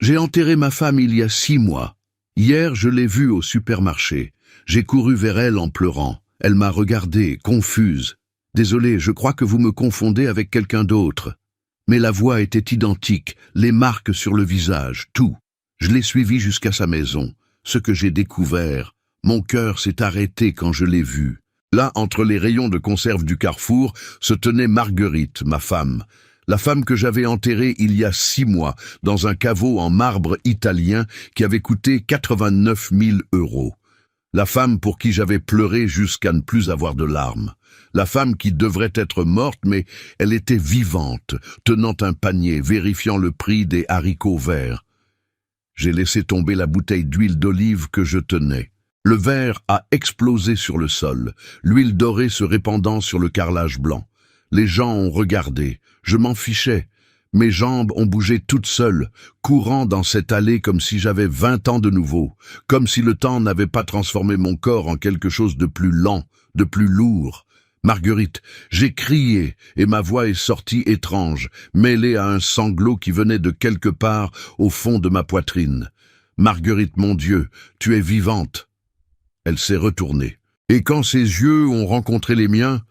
J'ai enterré ma femme il y a 6 mois. Hier, je l'ai vue au supermarché. J'ai couru vers elle en pleurant. Elle m'a regardé, confuse. Désolé, je crois que vous me confondez avec quelqu'un d'autre. Mais la voix était identique, les marques sur le visage, tout. Je l'ai suivie jusqu'à sa maison. Ce que j'ai découvert, mon cœur s'est arrêté quand je l'ai vue. Là, entre les rayons de conserve du carrefour, se tenait Marguerite, ma femme. La femme que j'avais enterrée il y a 6 mois, dans un caveau en marbre italien qui avait coûté 89 000 €. La femme pour qui j'avais pleuré jusqu'à ne plus avoir de larmes. La femme qui devrait être morte, mais elle était vivante, tenant un panier, vérifiant le prix des haricots verts. J'ai laissé tomber la bouteille d'huile d'olive que je tenais. Le verre a explosé sur le sol, l'huile dorée se répandant sur le carrelage blanc. Les gens ont regardé, je m'en fichais. Mes jambes ont bougé toutes seules, courant dans cette allée comme si j'avais 20 ans de nouveau, comme si le temps n'avait pas transformé mon corps en quelque chose de plus lent, de plus lourd. Marguerite, j'ai crié et ma voix est sortie étrange, mêlée à un sanglot qui venait de quelque part au fond de ma poitrine. Marguerite, mon Dieu, tu es vivante. Elle s'est retournée. Et quand ses yeux ont rencontré les miens,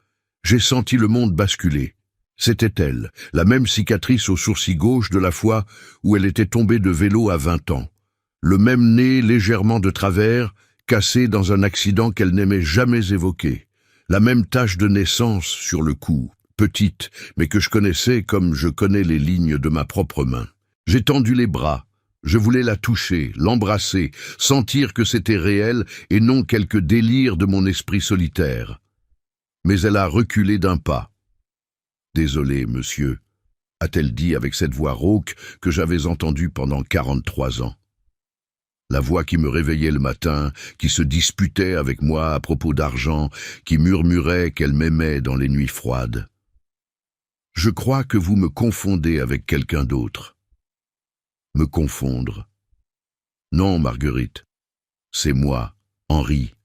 j'ai senti le monde basculer. C'était elle, la même cicatrice au sourcil gauche de la fois où elle était tombée de vélo à 20 ans. Le même nez légèrement de travers, cassé dans un accident qu'elle n'aimait jamais évoquer. La même tache de naissance sur le cou, petite, mais que je connaissais comme je connais les lignes de ma propre main. J'ai tendu les bras. Je voulais la toucher, l'embrasser, sentir que c'était réel et non quelque délire de mon esprit solitaire. Mais elle a reculé d'un pas. « Désolé, monsieur », a-t-elle dit avec cette voix rauque que j'avais entendue pendant 43 ans. La voix qui me réveillait le matin, qui se disputait avec moi à propos d'argent, qui murmurait qu'elle m'aimait dans les nuits froides. « Je crois que vous me confondez avec quelqu'un d'autre. » Me confondre. Non, Marguerite, c'est moi, Henri,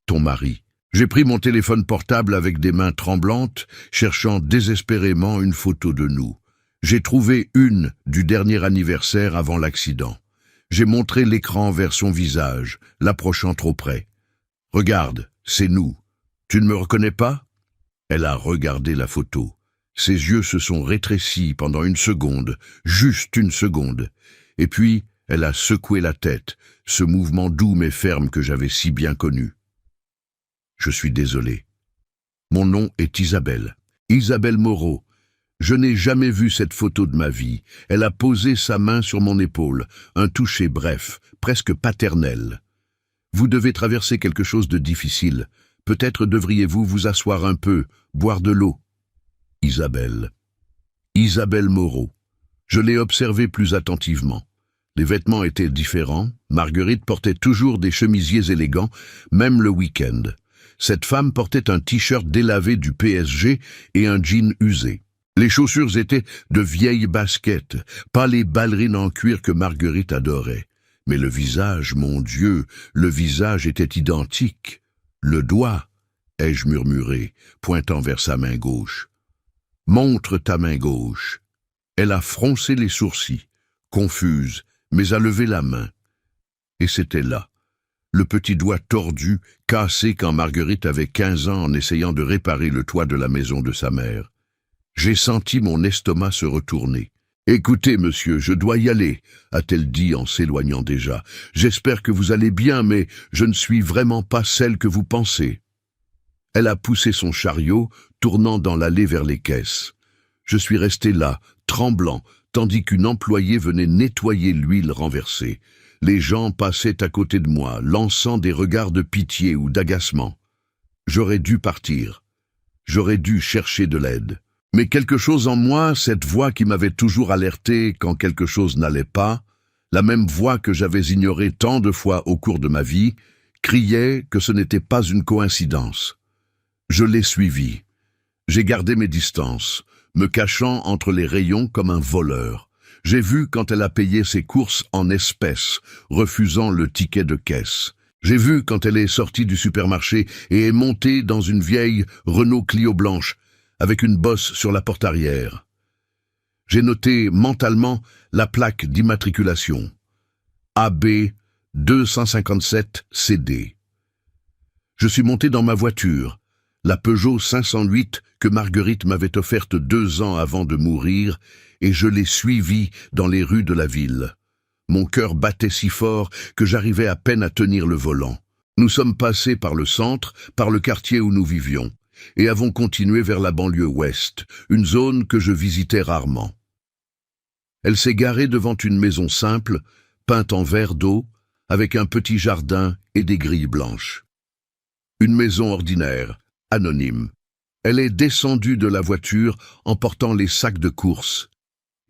ton mari. J'ai pris mon téléphone portable avec des mains tremblantes, cherchant désespérément une photo de nous. J'ai trouvé une du dernier anniversaire avant l'accident. J'ai montré l'écran vers son visage, l'approchant trop près. « Regarde, c'est nous. Tu ne me reconnais pas ?» Elle a regardé la photo. Ses yeux se sont rétrécis pendant 1 seconde, juste 1 seconde. Et puis, elle a secoué la tête, ce mouvement doux mais ferme que j'avais si bien connu. Je suis désolé. Mon nom est Isabelle. Isabelle Moreau. Je n'ai jamais vu cette photo de ma vie. Elle a posé sa main sur mon épaule, un toucher bref, presque paternel. Vous devez traverser quelque chose de difficile. Peut-être devriez-vous vous asseoir un peu, boire de l'eau. Isabelle. Isabelle Moreau. Je l'ai observée plus attentivement. Les vêtements étaient différents. Marguerite portait toujours des chemisiers élégants, même le week-end. Cette femme portait un t-shirt délavé du PSG et un jean usé. Les chaussures étaient de vieilles baskets, pas les ballerines en cuir que Marguerite adorait. Mais le visage, mon Dieu, le visage était identique. Le doigt, ai-je murmuré, pointant vers sa main gauche. Montre ta main gauche. Elle a froncé les sourcils, confuse, mais a levé la main. Et c'était là. Le petit doigt tordu, cassé quand Marguerite avait 15 ans en essayant de réparer le toit de la maison de sa mère. J'ai senti mon estomac se retourner. « Écoutez, monsieur, je dois y aller », a-t-elle dit en s'éloignant déjà. « J'espère que vous allez bien, mais je ne suis vraiment pas celle que vous pensez. » Elle a poussé son chariot, tournant dans l'allée vers les caisses. Je suis resté là, tremblant, tandis qu'une employée venait nettoyer l'huile renversée. Les gens passaient à côté de moi, lançant des regards de pitié ou d'agacement. J'aurais dû partir. J'aurais dû chercher de l'aide. Mais quelque chose en moi, cette voix qui m'avait toujours alerté quand quelque chose n'allait pas, la même voix que j'avais ignorée tant de fois au cours de ma vie, criait que ce n'était pas une coïncidence. Je l'ai suivie. J'ai gardé mes distances, me cachant entre les rayons comme un voleur. J'ai vu quand elle a payé ses courses en espèces, refusant le ticket de caisse. J'ai vu quand elle est sortie du supermarché et est montée dans une vieille Renault Clio blanche, avec une bosse sur la porte arrière. J'ai noté mentalement la plaque d'immatriculation. AB 257 CD. Je suis monté dans ma voiture, la Peugeot 508 que Marguerite m'avait offerte 2 ans avant de mourir, et je l'ai suivie dans les rues de la ville. Mon cœur battait si fort que j'arrivais à peine à tenir le volant. Nous sommes passés par le centre, par le quartier où nous vivions, et avons continué vers la banlieue ouest, une zone que je visitais rarement. Elle s'est garée devant une maison simple, peinte en verre d'eau, avec un petit jardin et des grilles blanches. Une maison ordinaire, anonyme. Elle est descendue de la voiture en portant les sacs de course.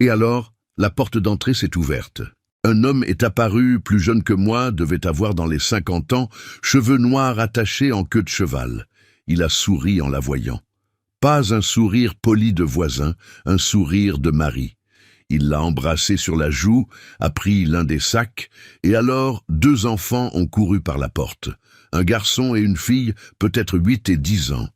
Et alors, la porte d'entrée s'est ouverte. Un homme est apparu, plus jeune que moi, devait avoir dans les 50 ans, cheveux noirs attachés en queue de cheval. Il a souri en la voyant. Pas un sourire poli de voisin, un sourire de mari. Il l'a embrassé sur la joue, a pris l'un des sacs, et alors 2 enfants ont couru par la porte. Un garçon et une fille, peut-être 8 et 10 ans.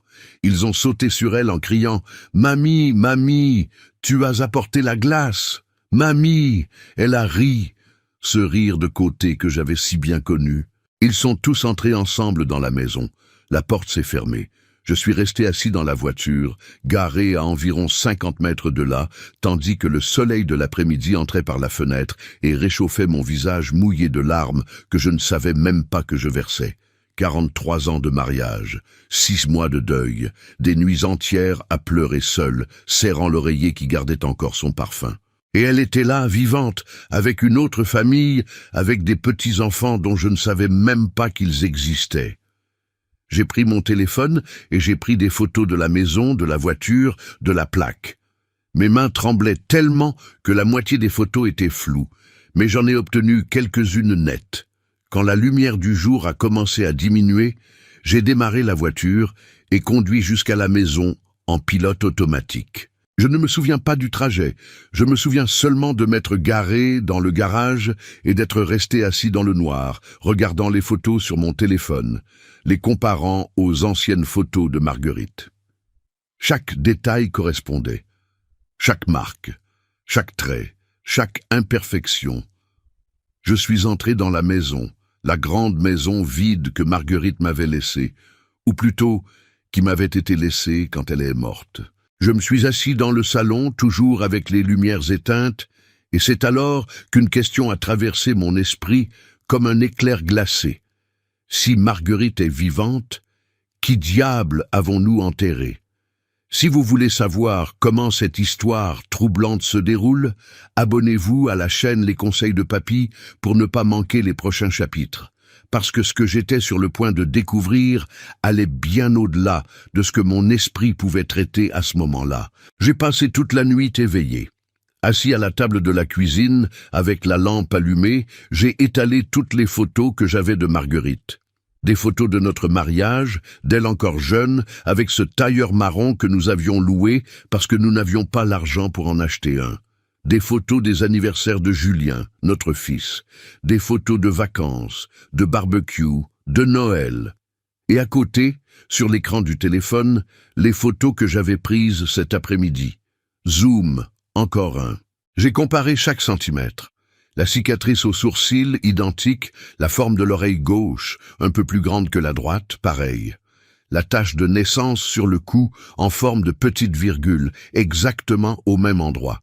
Ils ont sauté sur elle en criant « Mamie, mamie, tu as apporté la glace !»« Mamie !» Elle a ri, ce rire de côté que j'avais si bien connu. Ils sont tous entrés ensemble dans la maison. La porte s'est fermée. Je suis resté assis dans la voiture, garé à environ 50 mètres de là, tandis que le soleil de l'après-midi entrait par la fenêtre et réchauffait mon visage mouillé de larmes que je ne savais même pas que je versais. 43 ans de mariage, 6 mois de deuil, des nuits entières à pleurer seul, serrant l'oreiller qui gardait encore son parfum. Et elle était là, vivante, avec une autre famille, avec des petits-enfants dont je ne savais même pas qu'ils existaient. J'ai pris mon téléphone et j'ai pris des photos de la maison, de la voiture, de la plaque. Mes mains tremblaient tellement que la moitié des photos étaient floues, mais j'en ai obtenu quelques-unes nettes. Quand la lumière du jour a commencé à diminuer, j'ai démarré la voiture et conduit jusqu'à la maison en pilote automatique. Je ne me souviens pas du trajet, je me souviens seulement de m'être garé dans le garage et d'être resté assis dans le noir, regardant les photos sur mon téléphone, les comparant aux anciennes photos de Marguerite. Chaque détail correspondait. Chaque marque, chaque trait, chaque imperfection. Je suis entré dans la maison, la grande maison vide que Marguerite m'avait laissée, ou plutôt qui m'avait été laissée quand elle est morte. Je me suis assis dans le salon, toujours avec les lumières éteintes, et c'est alors qu'une question a traversé mon esprit comme un éclair glacé. Si Marguerite est vivante, qui diable avons-nous enterré? Si vous voulez savoir comment cette histoire troublante se déroule, abonnez-vous à la chaîne Les Conseils de Papy pour ne pas manquer les prochains chapitres. Parce que ce que j'étais sur le point de découvrir allait bien au-delà de ce que mon esprit pouvait traiter à ce moment-là. J'ai passé toute la nuit éveillé. Assis à la table de la cuisine, avec la lampe allumée, j'ai étalé toutes les photos que j'avais de Marguerite. Des photos de notre mariage, d'elle encore jeune, avec ce tailleur marron que nous avions loué parce que nous n'avions pas l'argent pour en acheter un. Des photos des anniversaires de Julien, notre fils, des photos de vacances, de barbecue, de Noël. Et à côté, sur l'écran du téléphone, les photos que j'avais prises cet après-midi. Zoom, encore un. J'ai comparé chaque centimètre. La cicatrice au sourcil, identique, la forme de l'oreille gauche, un peu plus grande que la droite, pareil. La tache de naissance sur le cou, en forme de petite virgule, exactement au même endroit.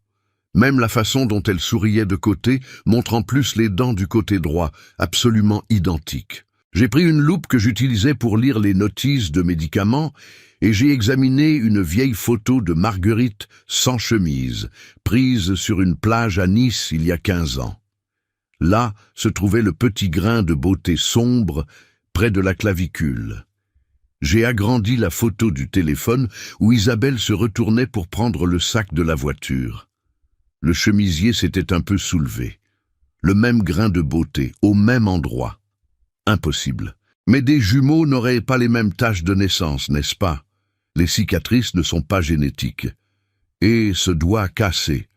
Même la façon dont elle souriait de côté, montrant plus les dents du côté droit, absolument identique. J'ai pris une loupe que j'utilisais pour lire les notices de médicaments et j'ai examiné une vieille photo de Marguerite sans chemise, prise sur une plage à Nice il y a 15 ans. Là se trouvait le petit grain de beauté sombre près de la clavicule. J'ai agrandi la photo du téléphone où Isabelle se retournait pour prendre le sac de la voiture. Le chemisier s'était un peu soulevé. Le même grain de beauté, au même endroit. Impossible. Mais des jumeaux n'auraient pas les mêmes taches de naissance, n'est-ce pas? Les cicatrices ne sont pas génétiques. Et ce doigt cassé.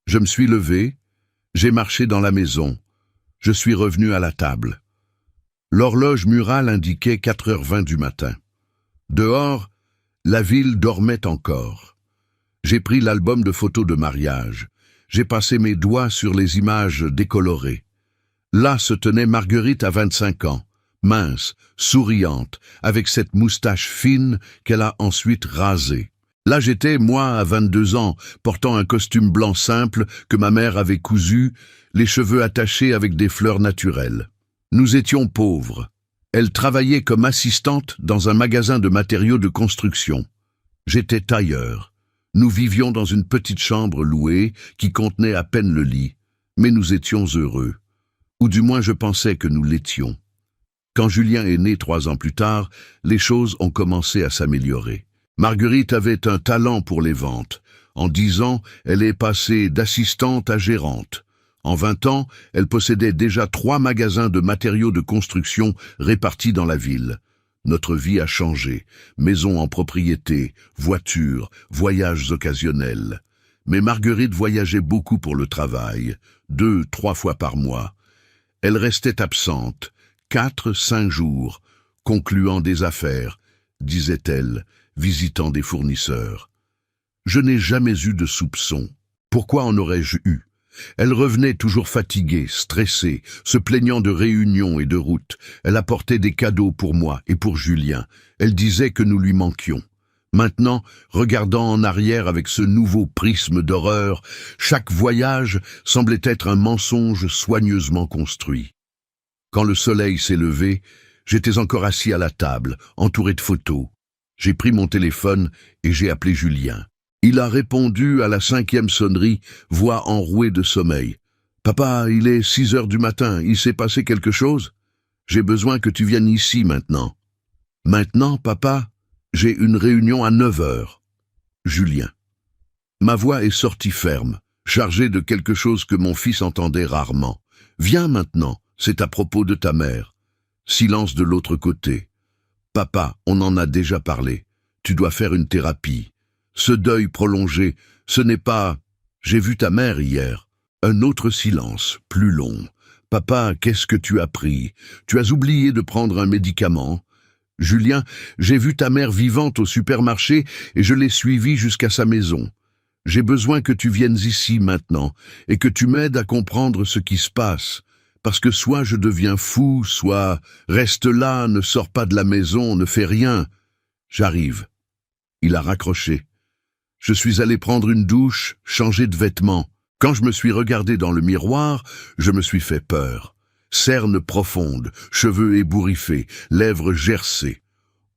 Je me suis levé, j'ai marché dans la maison. Je suis revenu à la table. L'horloge murale indiquait 4h20 du matin. Dehors, la ville dormait encore. J'ai pris l'album de photos de mariage. J'ai passé mes doigts sur les images décolorées. Là se tenait Marguerite à 25 ans, mince, souriante, avec cette moustache fine qu'elle a ensuite rasée. Là j'étais, moi, à 22 ans, portant un costume blanc simple que ma mère avait cousu, les cheveux attachés avec des fleurs naturelles. Nous étions pauvres. Elle travaillait comme assistante dans un magasin de matériaux de construction. J'étais tailleur. Nous vivions dans une petite chambre louée qui contenait à peine le lit, mais nous étions heureux. Ou du moins je pensais que nous l'étions. Quand Julien est né 3 ans plus tard, les choses ont commencé à s'améliorer. Marguerite avait un talent pour les ventes. En 10 ans, elle est passée d'assistante à gérante. En 20 ans, elle possédait déjà 3 magasins de matériaux de construction répartis dans la ville. Notre vie a changé. Maison en propriété, voitures, voyages occasionnels. Mais Marguerite voyageait beaucoup pour le travail, 2, 3 fois par mois. Elle restait absente, 4, 5 jours, concluant des affaires, disait-elle, visitant des fournisseurs. Je n'ai jamais eu de soupçons. Pourquoi en aurais-je eu? Elle revenait toujours fatiguée, stressée, se plaignant de réunions et de routes. Elle apportait des cadeaux pour moi et pour Julien. Elle disait que nous lui manquions. Maintenant, regardant en arrière avec ce nouveau prisme d'horreur, chaque voyage semblait être un mensonge soigneusement construit. Quand le soleil s'est levé, j'étais encore assis à la table, entouré de photos. J'ai pris mon téléphone et j'ai appelé Julien. Il a répondu à la 5e sonnerie, voix enrouée de sommeil. « Papa, il est 6 heures du matin, il s'est passé quelque chose? J'ai besoin que tu viennes ici maintenant. »« Maintenant, papa? J'ai une réunion à 9 heures. » Julien. Ma voix est sortie ferme, chargée de quelque chose que mon fils entendait rarement. « Viens maintenant, c'est à propos de ta mère. » Silence de l'autre côté. « Papa, on en a déjà parlé. Tu dois faire une thérapie. Ce deuil prolongé, ce n'est pas « j'ai vu ta mère hier ». Un autre silence, plus long. « Papa, qu'est-ce que tu as pris? Tu as oublié de prendre un médicament ?» Julien, j'ai vu ta mère vivante au supermarché et je l'ai suivie jusqu'à sa maison. J'ai besoin que tu viennes ici maintenant et que tu m'aides à comprendre ce qui se passe. Parce que soit je deviens fou, soit reste là, ne sors pas de la maison, ne fais rien. J'arrive. Il a raccroché. Je suis allé prendre une douche, changer de vêtements. Quand je me suis regardé dans le miroir, je me suis fait peur. Cernes profondes, cheveux ébouriffés, lèvres gercées.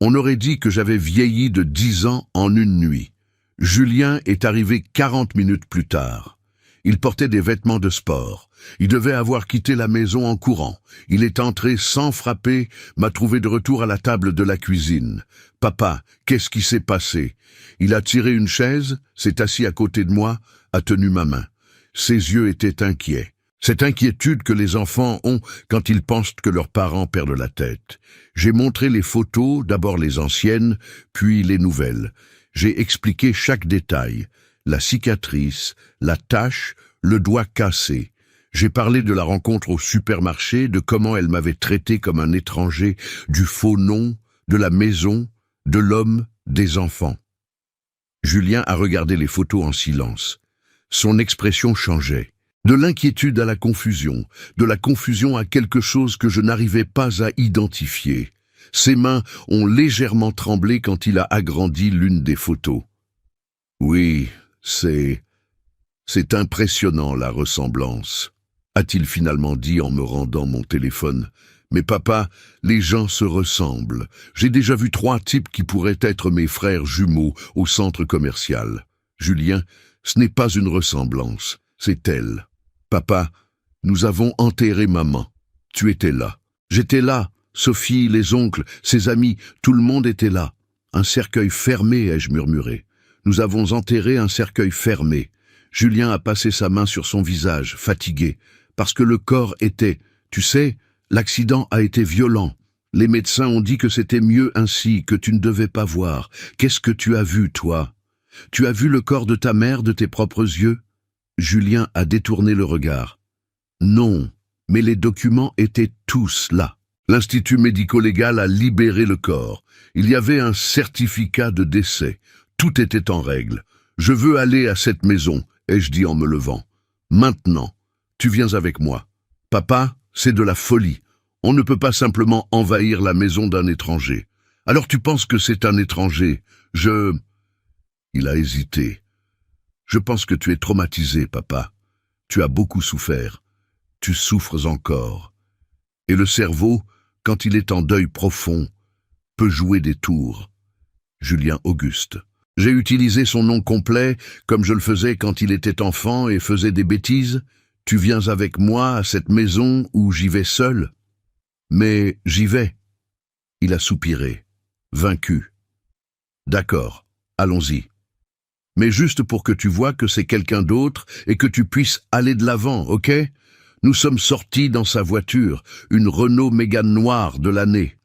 On aurait dit que j'avais vieilli de 10 ans en une nuit. Julien est arrivé 40 minutes plus tard. Il portait des vêtements de sport. Il devait avoir quitté la maison en courant. Il est entré sans frapper, m'a trouvé de retour à la table de la cuisine. « Papa, qu'est-ce qui s'est passé ?» Il a tiré une chaise, s'est assis à côté de moi, a tenu ma main. Ses yeux étaient inquiets. Cette inquiétude que les enfants ont quand ils pensent que leurs parents perdent la tête. J'ai montré les photos, d'abord les anciennes, puis les nouvelles. J'ai expliqué chaque détail. La cicatrice, la tache, le doigt cassé. J'ai parlé de la rencontre au supermarché, de comment elle m'avait traité comme un étranger, du faux nom, de la maison, de l'homme, des enfants. Julien a regardé les photos en silence. Son expression changeait. De l'inquiétude à la confusion à quelque chose que je n'arrivais pas à identifier. Ses mains ont légèrement tremblé quand il a agrandi l'une des photos. Oui, c'est impressionnant la ressemblance, a-t-il finalement dit en me rendant mon téléphone. Mais papa, les gens se ressemblent. J'ai déjà vu 3 types qui pourraient être mes frères jumeaux au centre commercial. Julien, ce n'est pas une ressemblance, c'est elle. Papa, nous avons enterré maman. Tu étais là. J'étais là. Sophie, les oncles, ses amis, tout le monde était là. Un cercueil fermé, ai-je murmuré. Nous avons enterré un cercueil fermé. Julien a passé sa main sur son visage, fatigué, parce que le corps était, tu sais, l'accident a été violent. Les médecins ont dit que c'était mieux ainsi, que tu ne devais pas voir. Qu'est-ce que tu as vu, toi? Tu as vu le corps de ta mère de tes propres yeux? Julien a détourné le regard. Non, mais les documents étaient tous là. L'Institut médico-légal a libéré le corps. Il y avait un certificat de décès. Tout était en règle. Je veux aller à cette maison, ai-je dit en me levant. Maintenant, tu viens avec moi. Papa, C'est de la folie. On ne peut pas simplement envahir la maison d'un étranger. Alors tu penses que c'est un étranger. Il a hésité. Je pense que tu es traumatisé, papa. Tu as beaucoup souffert. Tu souffres encore. Et le cerveau, quand il est en deuil profond, peut jouer des tours. Julien Auguste. J'ai utilisé son nom complet, comme je le faisais quand il était enfant et faisait des bêtises. Tu viens avec moi à cette maison où j'y vais seul. Mais j'y vais. Il a soupiré, vaincu. D'accord, allons-y. Mais juste pour que tu vois que c'est quelqu'un d'autre et que tu puisses aller de l'avant, ok? Nous sommes sortis dans sa voiture, une Renault Mégane noire de l'année.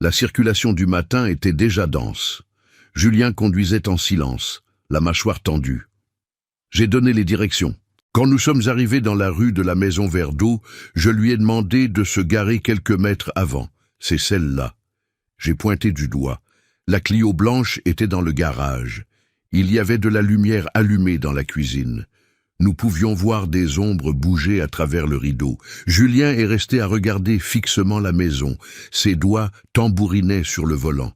La circulation du matin était déjà dense. Julien conduisait en silence, la mâchoire tendue. J'ai donné les directions. Quand nous sommes arrivés dans la rue de la Maison Vert d'Eau, je lui ai demandé de se garer quelques mètres avant. C'est celle-là. J'ai pointé du doigt. La Clio blanche était dans le garage. Il y avait de la lumière allumée dans la cuisine. Nous pouvions voir des ombres bouger à travers le rideau. Julien est resté à regarder fixement la maison. Ses doigts tambourinaient sur le volant.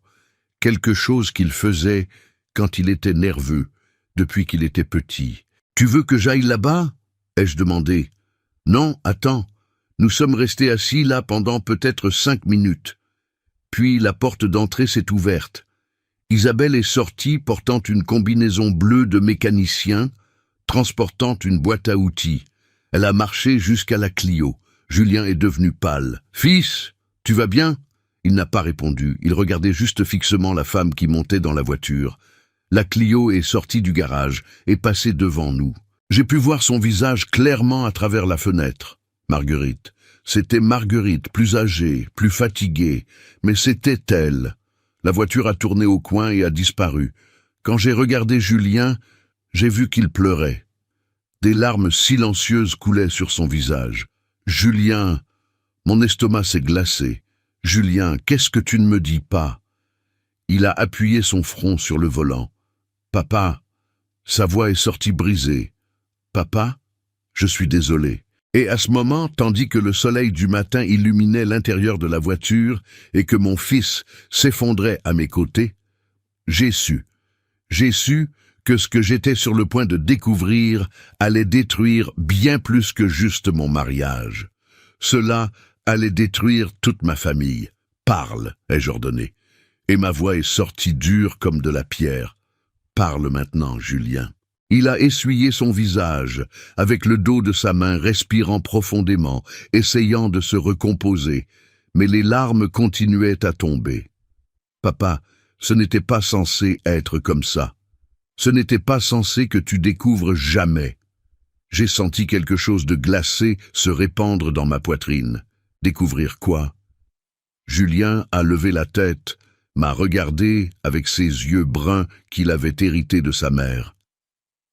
Quelque chose qu'il faisait quand il était nerveux, depuis qu'il était petit. « Tu veux que j'aille là-bas » ai-je demandé. « Non, attends. Nous sommes restés assis là pendant peut-être 5 minutes. Puis la porte d'entrée s'est ouverte. Isabelle est sortie portant une combinaison bleue de mécanicien, transportant une boîte à outils. Elle a marché jusqu'à la Clio. Julien est devenu pâle. « Fils, tu vas bien ?» Il n'a pas répondu. Il regardait juste fixement la femme qui montait dans la voiture. La Clio est sortie du garage et passée devant nous. J'ai pu voir son visage clairement à travers la fenêtre. Marguerite. C'était Marguerite, plus âgée, plus fatiguée, mais c'était elle. La voiture a tourné au coin et a disparu. Quand j'ai regardé Julien, j'ai vu qu'il pleurait. Des larmes silencieuses coulaient sur son visage. « Julien !» Mon estomac s'est glacé. « Julien, qu'est-ce que tu ne me dis pas ?» Il a appuyé son front sur le volant. « Papa !» Sa voix est sortie brisée. « Papa, je suis désolé. » Et à ce moment, tandis que le soleil du matin illuminait l'intérieur de la voiture et que mon fils s'effondrait à mes côtés, j'ai su que ce que j'étais sur le point de découvrir allait détruire bien plus que juste mon mariage. Cela allait détruire toute ma famille. « Parle !» ai-je ordonné. Et ma voix est sortie dure comme de la pierre. « Parle maintenant, Julien. » Il a essuyé son visage, avec le dos de sa main, respirant profondément, essayant de se recomposer, mais les larmes continuaient à tomber. « Papa, ce n'était pas censé être comme ça. Ce n'était pas censé que tu découvres jamais. » J'ai senti quelque chose de glacé se répandre dans ma poitrine. Découvrir quoi? Julien a levé la tête, m'a regardé avec ses yeux bruns qu'il avait hérités de sa mère.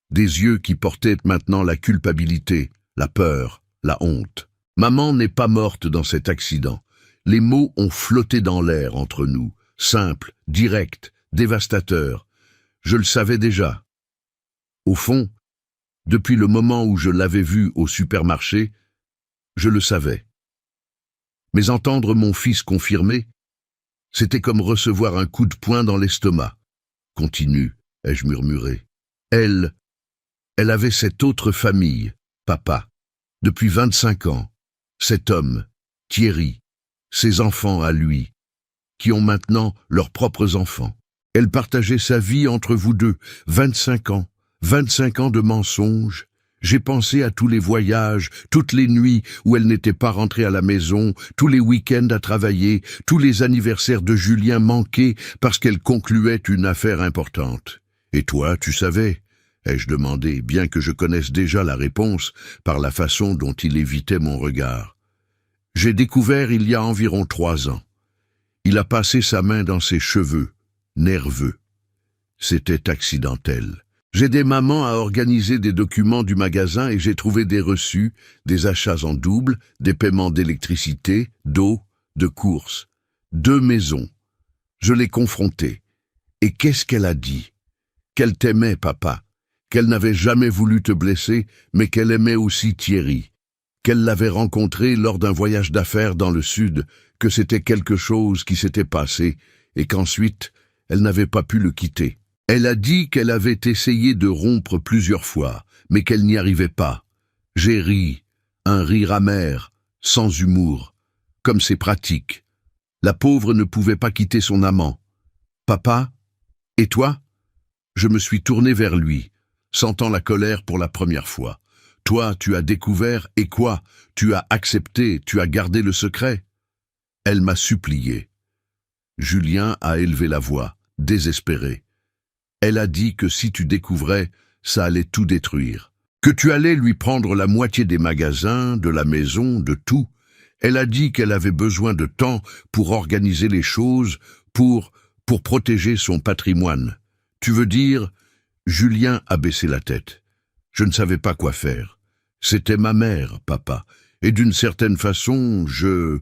Des yeux qui portaient maintenant la culpabilité, la peur, la honte. Maman n'est pas morte dans cet accident. Les mots ont flotté dans l'air entre nous, simples, directs, dévastateurs. Je le savais déjà. Au fond, depuis le moment où je l'avais vue au supermarché, je le savais. Mais entendre mon fils confirmer, c'était comme recevoir un coup de poing dans l'estomac. « Continue », ai-je murmuré. Elle avait cette autre famille, papa, depuis 25 ans. Cet homme, Thierry, ses enfants à lui, qui ont maintenant leurs propres enfants. Elle partageait sa vie entre vous deux, 25 ans de mensonges. J'ai pensé à tous les voyages, toutes les nuits où elle n'était pas rentrée à la maison, tous les week-ends à travailler, tous les anniversaires de Julien manqués parce qu'elle concluait une affaire importante. Et toi, tu savais ? Ai-je demandé, bien que je connaisse déjà la réponse par la façon dont il évitait mon regard. J'ai découvert il y a environ 3 ans. Il a passé sa main dans ses cheveux, nerveux. C'était accidentel. J'ai aidé maman à organiser des documents du magasin et j'ai trouvé des reçus, des achats en double, des paiements d'électricité, d'eau, de courses. 2 maisons. Je l'ai confrontée. Et qu'est-ce qu'elle a dit? Qu'elle t'aimait, papa. Qu'elle n'avait jamais voulu te blesser, mais qu'elle aimait aussi Thierry. qu'elle l'avait rencontré lors d'un voyage d'affaires dans le sud, que c'était quelque chose qui s'était passé et qu'ensuite, elle n'avait pas pu le quitter. Elle a dit qu'elle avait essayé de rompre plusieurs fois, mais qu'elle n'y arrivait pas. J'ai ri, un rire amer, sans humour, comme c'est pratique. La pauvre ne pouvait pas quitter son amant. Papa, et toi? Je me suis tourné vers lui, sentant la colère pour la première fois. Toi, tu as découvert, et quoi? Tu as accepté, tu as gardé le secret? Elle m'a supplié. Julien a élevé la voix, désespéré. Elle a dit que si tu découvrais, ça allait tout détruire. Que tu allais lui prendre la moitié des magasins, de la maison, de tout. Elle a dit qu'elle avait besoin de temps pour organiser les choses, pour protéger son patrimoine. Tu veux dire... Julien a baissé la tête. Je ne savais pas quoi faire. C'était ma mère, papa, et d'une certaine façon, je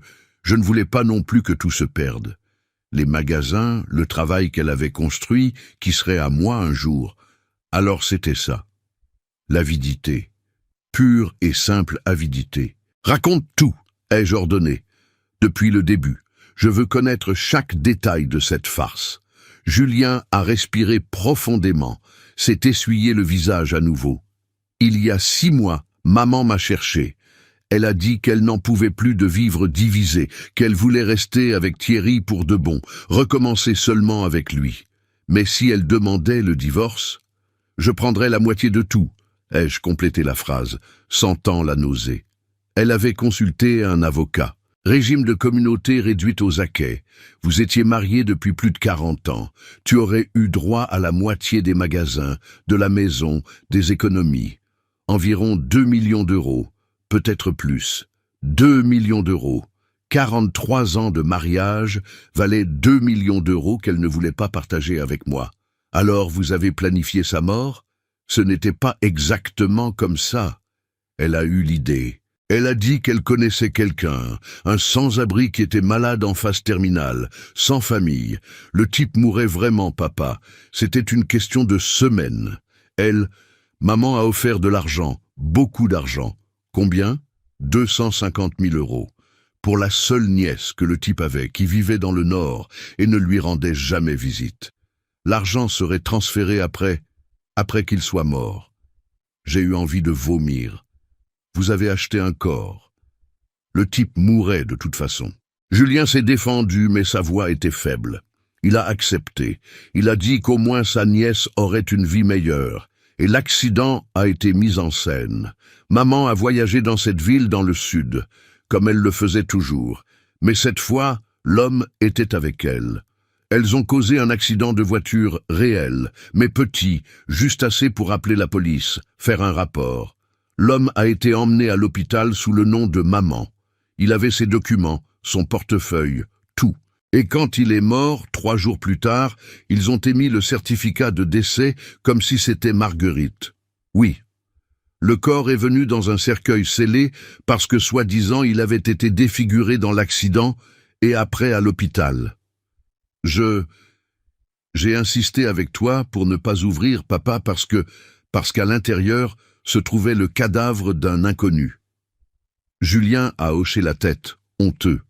ne voulais pas non plus que tout se perde. Les magasins, le travail qu'elle avait construit, qui serait à moi un jour. Alors c'était ça. L'avidité. Pure et simple avidité. Raconte tout, ai-je ordonné. Depuis le début, je veux connaître chaque détail de cette farce. Julien a respiré profondément, s'est essuyé le visage à nouveau. Il y a 6 mois, maman m'a cherché. Elle a dit qu'elle n'en pouvait plus de vivre divisée, qu'elle voulait rester avec Thierry pour de bon, recommencer seulement avec lui. Mais si elle demandait le divorce, je prendrais la moitié de tout, ai-je complété la phrase, sentant la nausée. Elle avait consulté un avocat. Régime de communauté réduite aux acquêts. Vous étiez mariés depuis plus de 40 ans. Tu aurais eu droit à la moitié des magasins, de la maison, des économies. Environ 2 millions d'euros, peut-être plus. 2 millions d'euros. 43 ans de mariage valaient 2 millions d'euros qu'elle ne voulait pas partager avec moi. Alors vous avez planifié sa mort? Ce n'était pas exactement comme ça. Elle a eu l'idée. Elle a dit qu'elle connaissait quelqu'un, un sans-abri qui était malade en phase terminale, sans famille. Le type mourait vraiment, papa. C'était une question de semaines. Maman a offert de l'argent, beaucoup d'argent. Combien? 250 000 euros. Pour la seule nièce que le type avait, qui vivait dans le Nord et ne lui rendait jamais visite. L'argent serait transféré après qu'il soit mort. J'ai eu envie de vomir. Vous avez acheté un corps. Le type mourait de toute façon. Julien s'est défendu, mais sa voix était faible. Il a accepté. Il a dit qu'au moins sa nièce aurait une vie meilleure. Et l'accident a été mis en scène. Maman a voyagé dans cette ville dans le sud, comme elle le faisait toujours. Mais cette fois, l'homme était avec elle. Elles ont causé un accident de voiture réel, mais petit, juste assez pour appeler la police, faire un rapport. L'homme a été emmené à l'hôpital sous le nom de maman. Il avait ses documents, son portefeuille, tout. Et quand il est mort, 3 jours plus tard, ils ont émis le certificat de décès comme si c'était Marguerite. Oui. Le corps est venu dans un cercueil scellé parce que, soi-disant, il avait été défiguré dans l'accident et après à l'hôpital. J'ai insisté avec toi pour ne pas ouvrir, papa, parce qu'à l'intérieur se trouvait le cadavre d'un inconnu. Julien a hoché la tête, honteux.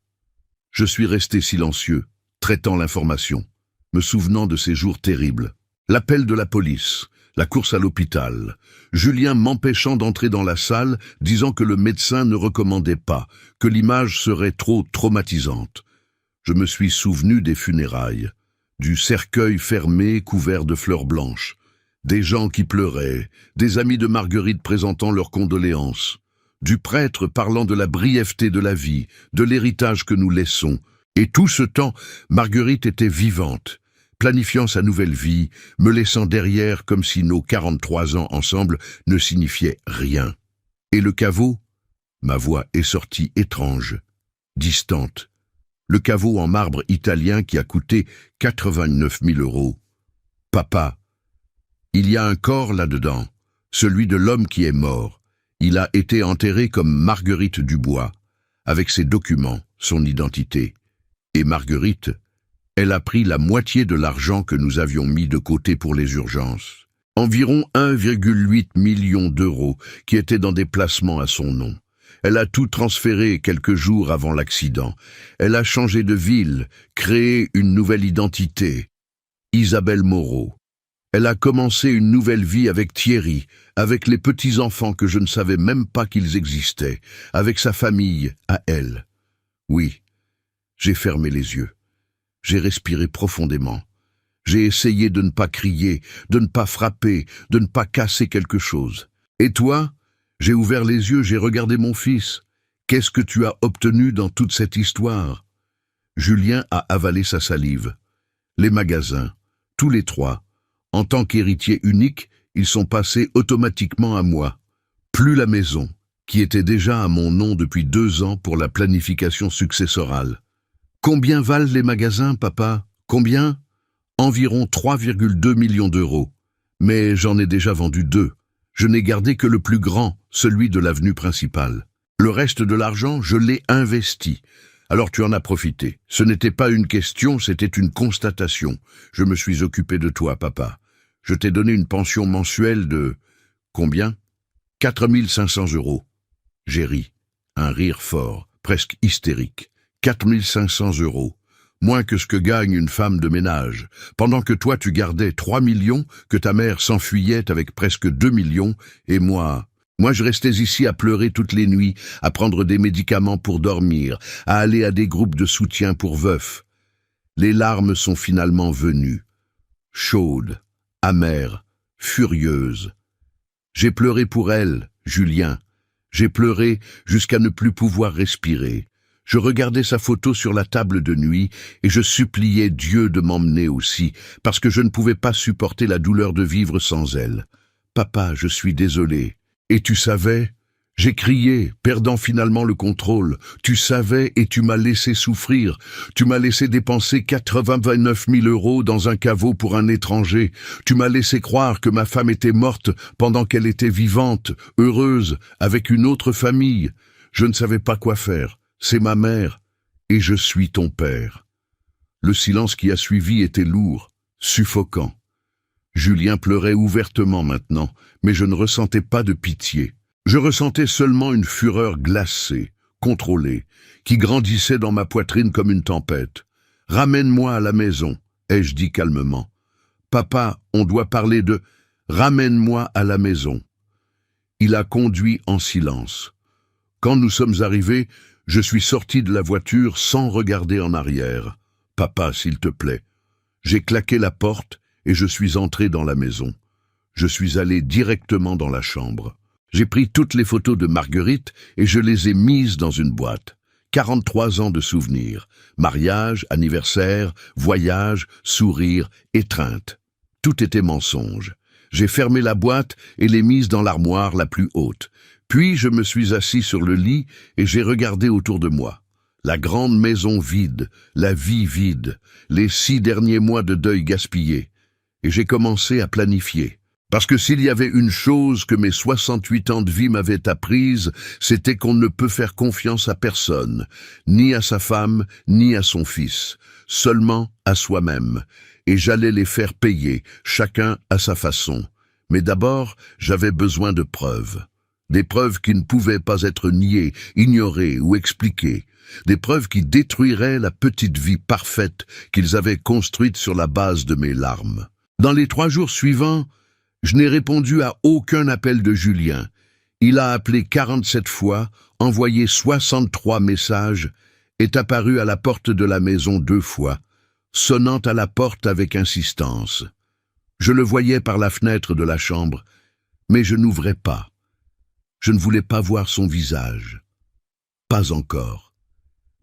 Je suis resté silencieux, traitant l'information, me souvenant de ces jours terribles. L'appel de la police, la course à l'hôpital, Julien m'empêchant d'entrer dans la salle, disant que le médecin ne recommandait pas, que l'image serait trop traumatisante. Je me suis souvenu des funérailles, du cercueil fermé couvert de fleurs blanches, des gens qui pleuraient, des amis de Marguerite présentant leurs condoléances, du prêtre parlant de la brièveté de la vie, de l'héritage que nous laissons. Et tout ce temps, Marguerite était vivante, planifiant sa nouvelle vie, me laissant derrière comme si nos 43 ans ensemble ne signifiaient rien. Et le caveau? Ma voix est sortie étrange, distante. Le caveau en marbre italien qui a coûté 89 000 euros. Papa, il y a un corps là-dedans, celui de l'homme qui est mort. Il a été enterré comme Marguerite Dubois, avec ses documents, son identité. Et Marguerite, elle a pris la moitié de l'argent que nous avions mis de côté pour les urgences. Environ 1,8 million d'euros qui étaient dans des placements à son nom. Elle a tout transféré quelques jours avant l'accident. Elle a changé de ville, créé une nouvelle identité. Isabelle Moreau. Elle a commencé une nouvelle vie avec Thierry, avec les petits-enfants que je ne savais même pas qu'ils existaient, avec sa famille, à elle. Oui, j'ai fermé les yeux. J'ai respiré profondément. J'ai essayé de ne pas crier, de ne pas frapper, de ne pas casser quelque chose. Et toi? J'ai ouvert les yeux, j'ai regardé mon fils. Qu'est-ce que tu as obtenu dans toute cette histoire? Julien a avalé sa salive. Les magasins, tous les trois. En tant qu'héritier unique, ils sont passés automatiquement à moi. Plus la maison, qui était déjà à mon nom depuis 2 ans pour la planification successorale. Combien valent les magasins, papa? Combien? Environ 3,2 millions d'euros. Mais j'en ai déjà vendu 2. Je n'ai gardé que le plus grand, celui de l'avenue principale. Le reste de l'argent, je l'ai investi. Alors tu en as profité. Ce n'était pas une question, c'était une constatation. Je me suis occupé de toi, papa. Je t'ai donné une pension mensuelle de... Combien? 4 500 euros. J'ai ri. Un rire fort, presque hystérique. 4 500 euros. Moins que ce que gagne une femme de ménage. Pendant que toi tu gardais 3 millions, que ta mère s'enfuyait avec presque 2 millions, et moi je restais ici à pleurer toutes les nuits, à prendre des médicaments pour dormir, à aller à des groupes de soutien pour veufs. Les larmes sont finalement venues. Chaudes, amères, furieuses. J'ai pleuré pour elle, Julien. J'ai pleuré jusqu'à ne plus pouvoir respirer. Je regardais sa photo sur la table de nuit et je suppliais Dieu de m'emmener aussi, parce que je ne pouvais pas supporter la douleur de vivre sans elle. Papa, je suis désolé. Et tu savais? J'ai crié, perdant finalement le contrôle. Tu savais et tu m'as laissé souffrir. Tu m'as laissé dépenser 89 000 euros dans un caveau pour un étranger. Tu m'as laissé croire que ma femme était morte pendant qu'elle était vivante, heureuse, avec une autre famille. Je ne savais pas quoi faire. C'est ma mère, et je suis ton père. Le silence qui a suivi était lourd, suffocant. Julien pleurait ouvertement maintenant, mais je ne ressentais pas de pitié. Je ressentais seulement une fureur glacée, contrôlée, qui grandissait dans ma poitrine comme une tempête. « Ramène-moi à la maison », ai-je dit calmement. « Papa, on doit parler de... Ramène-moi à la maison ». Il a conduit en silence. Quand nous sommes arrivés, je suis sorti de la voiture sans regarder en arrière. « Papa, s'il te plaît ». J'ai claqué la porte et je suis entré dans la maison. Je suis allé directement dans la chambre. J'ai pris toutes les photos de Marguerite et je les ai mises dans une boîte. 43 ans de souvenirs. Mariage, anniversaire, voyage, sourire, étreinte. Tout était mensonge. J'ai fermé la boîte et l'ai mise dans l'armoire la plus haute. Puis je me suis assis sur le lit et j'ai regardé autour de moi. La grande maison vide, la vie vide, les 6 derniers mois de deuil gaspillés. Et j'ai commencé à planifier. Parce que s'il y avait une chose que mes 68 ans de vie m'avaient apprise, c'était qu'on ne peut faire confiance à personne, ni à sa femme, ni à son fils, seulement à soi-même. Et j'allais les faire payer, chacun à sa façon. Mais d'abord, j'avais besoin de preuves. Des preuves qui ne pouvaient pas être niées, ignorées ou expliquées. Des preuves qui détruiraient la petite vie parfaite qu'ils avaient construite sur la base de mes larmes. Dans les 3 jours suivants, je n'ai répondu à aucun appel de Julien. Il a appelé 47 fois, envoyé 63 messages, est apparu à la porte de la maison 2 fois, sonnant à la porte avec insistance. Je le voyais par la fenêtre de la chambre, mais je n'ouvrais pas. Je ne voulais pas voir son visage. Pas encore.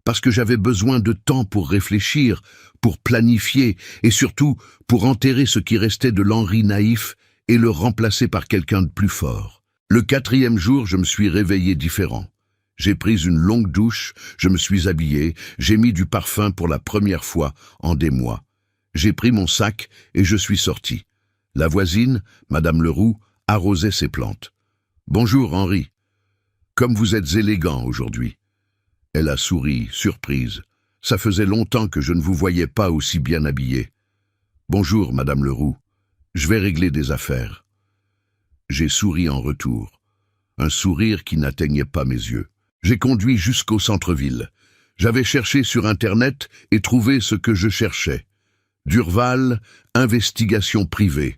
Parce que j'avais besoin de temps pour réfléchir, pour planifier, et surtout pour enterrer ce qui restait de l'Henri naïf et le remplacer par quelqu'un de plus fort. Le 4e jour, je me suis réveillé différent. J'ai pris une longue douche, je me suis habillé, j'ai mis du parfum pour la première fois en des mois. J'ai pris mon sac et je suis sorti. La voisine, Madame Leroux, arrosait ses plantes. « Bonjour, Henri. Comme vous êtes élégant aujourd'hui. » Elle a souri, surprise. Ça faisait longtemps que je ne vous voyais pas aussi bien habillé. « Bonjour, Madame Leroux. Je vais régler des affaires. » J'ai souri en retour. Un sourire qui n'atteignait pas mes yeux. J'ai conduit jusqu'au centre-ville. J'avais cherché sur Internet et trouvé ce que je cherchais. Durval, investigation privée.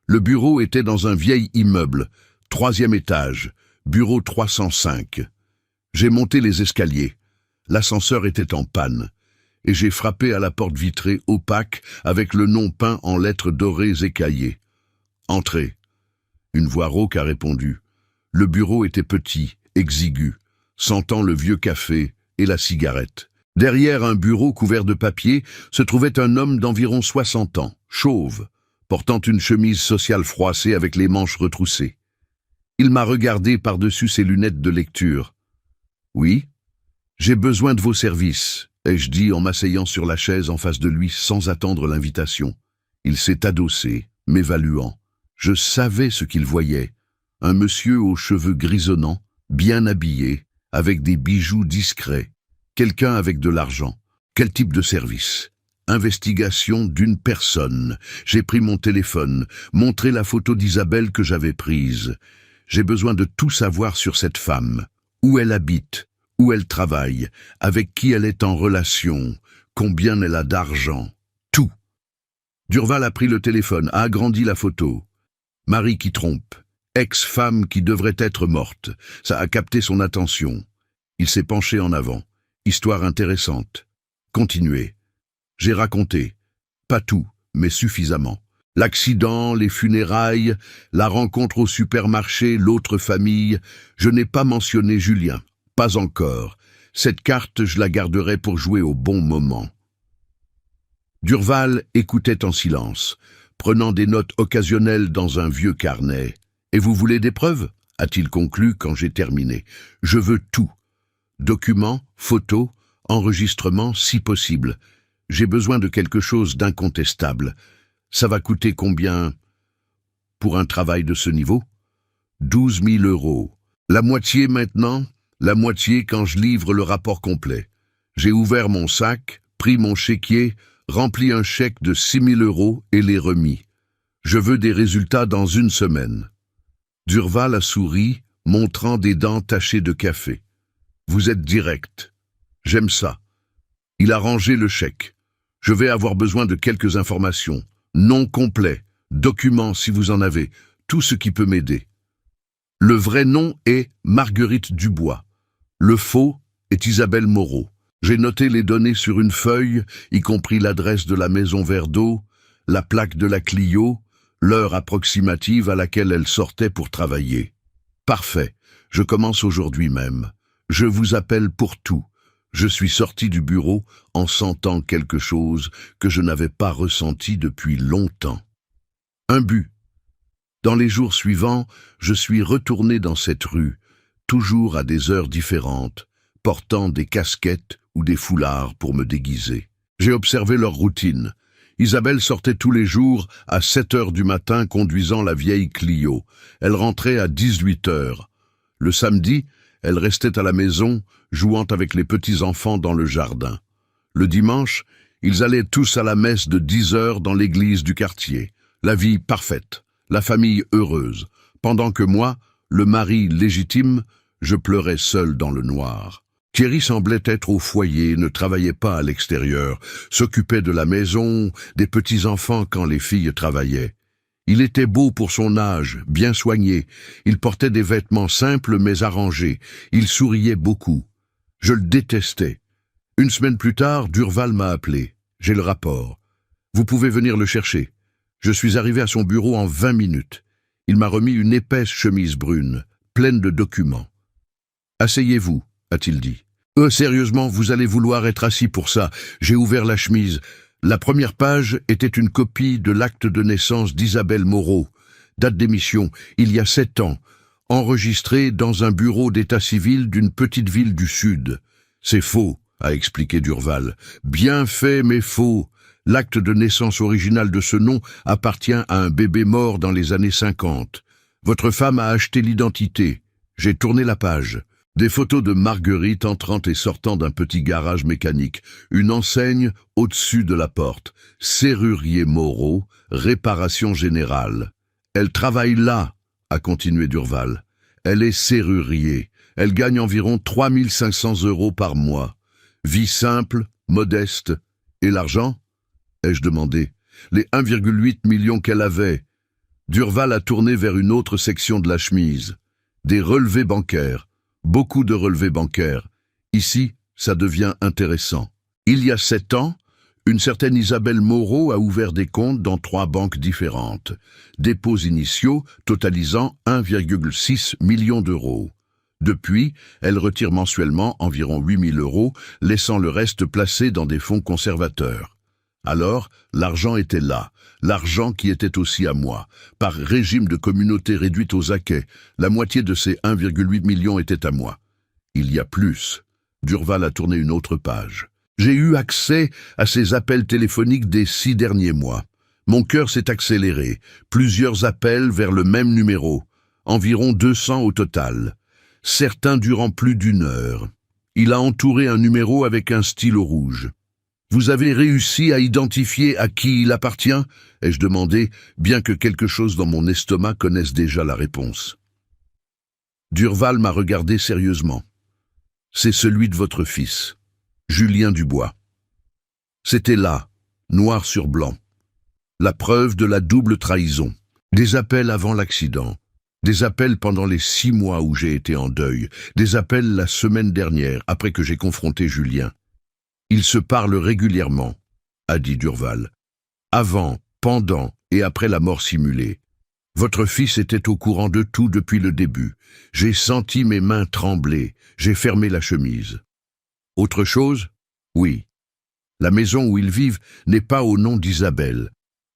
Le bureau était dans un vieil immeuble, 3e étage, bureau 305. J'ai monté les escaliers. L'ascenseur était en panne. Et j'ai frappé à la porte vitrée opaque avec le nom peint en lettres dorées écaillées. Entrez. Une voix rauque a répondu. Le bureau était petit, exigu, sentant le vieux café et la cigarette. Derrière un bureau couvert de papier se trouvait un homme d'environ 60 ans, chauve, portant une chemise sociale froissée avec les manches retroussées. Il m'a regardé par-dessus ses lunettes de lecture. « Oui, j'ai besoin de vos services », ai-je dit en m'asseyant sur la chaise en face de lui sans attendre l'invitation. Il s'est adossé, m'évaluant. Je savais ce qu'il voyait. Un monsieur aux cheveux grisonnants, bien habillé, avec des bijoux discrets. Quelqu'un avec de l'argent. Quel type de service? Investigation d'une personne. J'ai pris mon téléphone, montré la photo d'Isabelle que j'avais prise. J'ai besoin de tout savoir sur cette femme. Où elle habite, où elle travaille, avec qui elle est en relation, combien elle a d'argent. Tout. Durval a pris le téléphone, a agrandi la photo. Mari qui trompe. Ex-femme qui devrait être morte. Ça a capté son attention. Il s'est penché en avant. Histoire intéressante. Continuez. J'ai raconté. Pas tout, mais suffisamment. L'accident, les funérailles, la rencontre au supermarché, l'autre famille. Je n'ai pas mentionné Julien. Pas encore. Cette carte, je la garderai pour jouer au bon moment. Durval écoutait en silence, prenant des notes occasionnelles dans un vieux carnet. « Et vous voulez des preuves ?» a-t-il conclu quand j'ai terminé. « Je veux tout. Documents, photos, enregistrements, si possible. J'ai besoin de quelque chose d'incontestable. Ça va coûter combien pour un travail de ce niveau ? 12 000 €. La moitié maintenant, la moitié quand je livre le rapport complet. J'ai ouvert mon sac, pris mon chéquier, rempli un chèque de 6 000 € et les remis. Je veux des résultats dans 1 semaine. » Durval a souri, montrant des dents tachées de café. « Vous êtes direct. J'aime ça. » Il a rangé le chèque. « Je vais avoir besoin de quelques informations. Nom complet, documents si vous en avez, tout ce qui peut m'aider. Le vrai nom est Marguerite Dubois. Le faux est Isabelle Moreau. J'ai noté les données sur une feuille, y compris l'adresse de la maison Verre d'eau, la plaque de la Clio, l'heure approximative à laquelle elle sortait pour travailler. Parfait, je commence aujourd'hui même. Je vous appelle pour tout. Je suis sorti du bureau en sentant quelque chose que je n'avais pas ressenti depuis longtemps. Un but. Dans les jours suivants, je suis retourné dans cette rue, toujours à des heures différentes, portant des casquettes ou des foulards pour me déguiser. J'ai observé leur routine. Isabelle sortait tous les jours à 7 heures du matin conduisant la vieille Clio. Elle rentrait à 18 heures. Le samedi, elle restait à la maison, jouant avec les petits-enfants dans le jardin. Le dimanche, ils allaient tous à la messe de 10 heures dans l'église du quartier. La vie parfaite, la famille heureuse, pendant que moi, le mari légitime, je pleurais seul dans le noir. Thierry semblait être au foyer, ne travaillait pas à l'extérieur, s'occupait de la maison, des petits-enfants quand les filles travaillaient. Il était beau pour son âge, bien soigné. Il portait des vêtements simples mais arrangés. Il souriait beaucoup. Je le détestais. 1 semaine plus tard, Durval m'a appelé. J'ai le rapport. Vous pouvez venir le chercher. Je suis arrivé à son bureau en 20 minutes. Il m'a remis une épaisse chemise brune, pleine de documents. « Asseyez-vous », a-t-il dit. « Sérieusement, vous allez vouloir être assis pour ça. » J'ai ouvert la chemise. La première page était une copie de l'acte de naissance d'Isabelle Moreau. Date d'émission, il y a 7 ans. Enregistré dans un bureau d'état civil d'une petite ville du Sud. « C'est faux », a expliqué Durval. « Bien fait, mais faux. L'acte de naissance original de ce nom appartient à un bébé mort dans les années 50. Votre femme a acheté l'identité. J'ai tourné la page. Des photos de Marguerite entrant et sortant d'un petit garage mécanique. Une enseigne au-dessus de la porte. Serrurier Moreau, réparation générale. Elle travaille là, a continué Durval. Elle est serrurier. Elle gagne environ 3500 € par mois. Vie simple, modeste. Et l'argent? Ai-je demandé. Les 1,8 millions qu'elle avait. Durval a tourné vers une autre section de la chemise. Des relevés bancaires. Beaucoup de relevés bancaires. Ici, ça devient intéressant. Il y a 7 ans, une certaine Isabelle Moreau a ouvert des comptes dans 3 banques différentes. Dépôts initiaux totalisant 1,6 million d'euros. Depuis, elle retire mensuellement environ 8 000 €, laissant le reste placé dans des fonds conservateurs. Alors, l'argent était là, l'argent qui était aussi à moi. Par régime de communauté réduite aux acquets, la moitié de ces 1,8 million était à moi. Il y a plus. Durval a tourné une autre page. J'ai eu accès à ces appels téléphoniques des 6 derniers mois. Mon cœur s'est accéléré. Plusieurs appels vers le même numéro. Environ 200 au total. Certains durant plus d'1 heure. Il a entouré un numéro avec un stylo rouge. Vous avez réussi à identifier à qui il appartient? Ai-je demandé, bien que quelque chose dans mon estomac connaisse déjà la réponse. Durval m'a regardé sérieusement. C'est celui de votre fils, Julien Dubois. C'était là, noir sur blanc. La preuve de la double trahison. Des appels avant l'accident. Des appels pendant les 6 mois où j'ai été en deuil. Des appels la semaine dernière, après que j'ai confronté Julien. Ils se parlent régulièrement, a dit Durval. Avant, pendant et après la mort simulée. Votre fils était au courant de tout depuis le début. J'ai senti mes mains trembler. J'ai fermé la chemise. Autre chose? Oui. La maison où ils vivent n'est pas au nom d'Isabelle.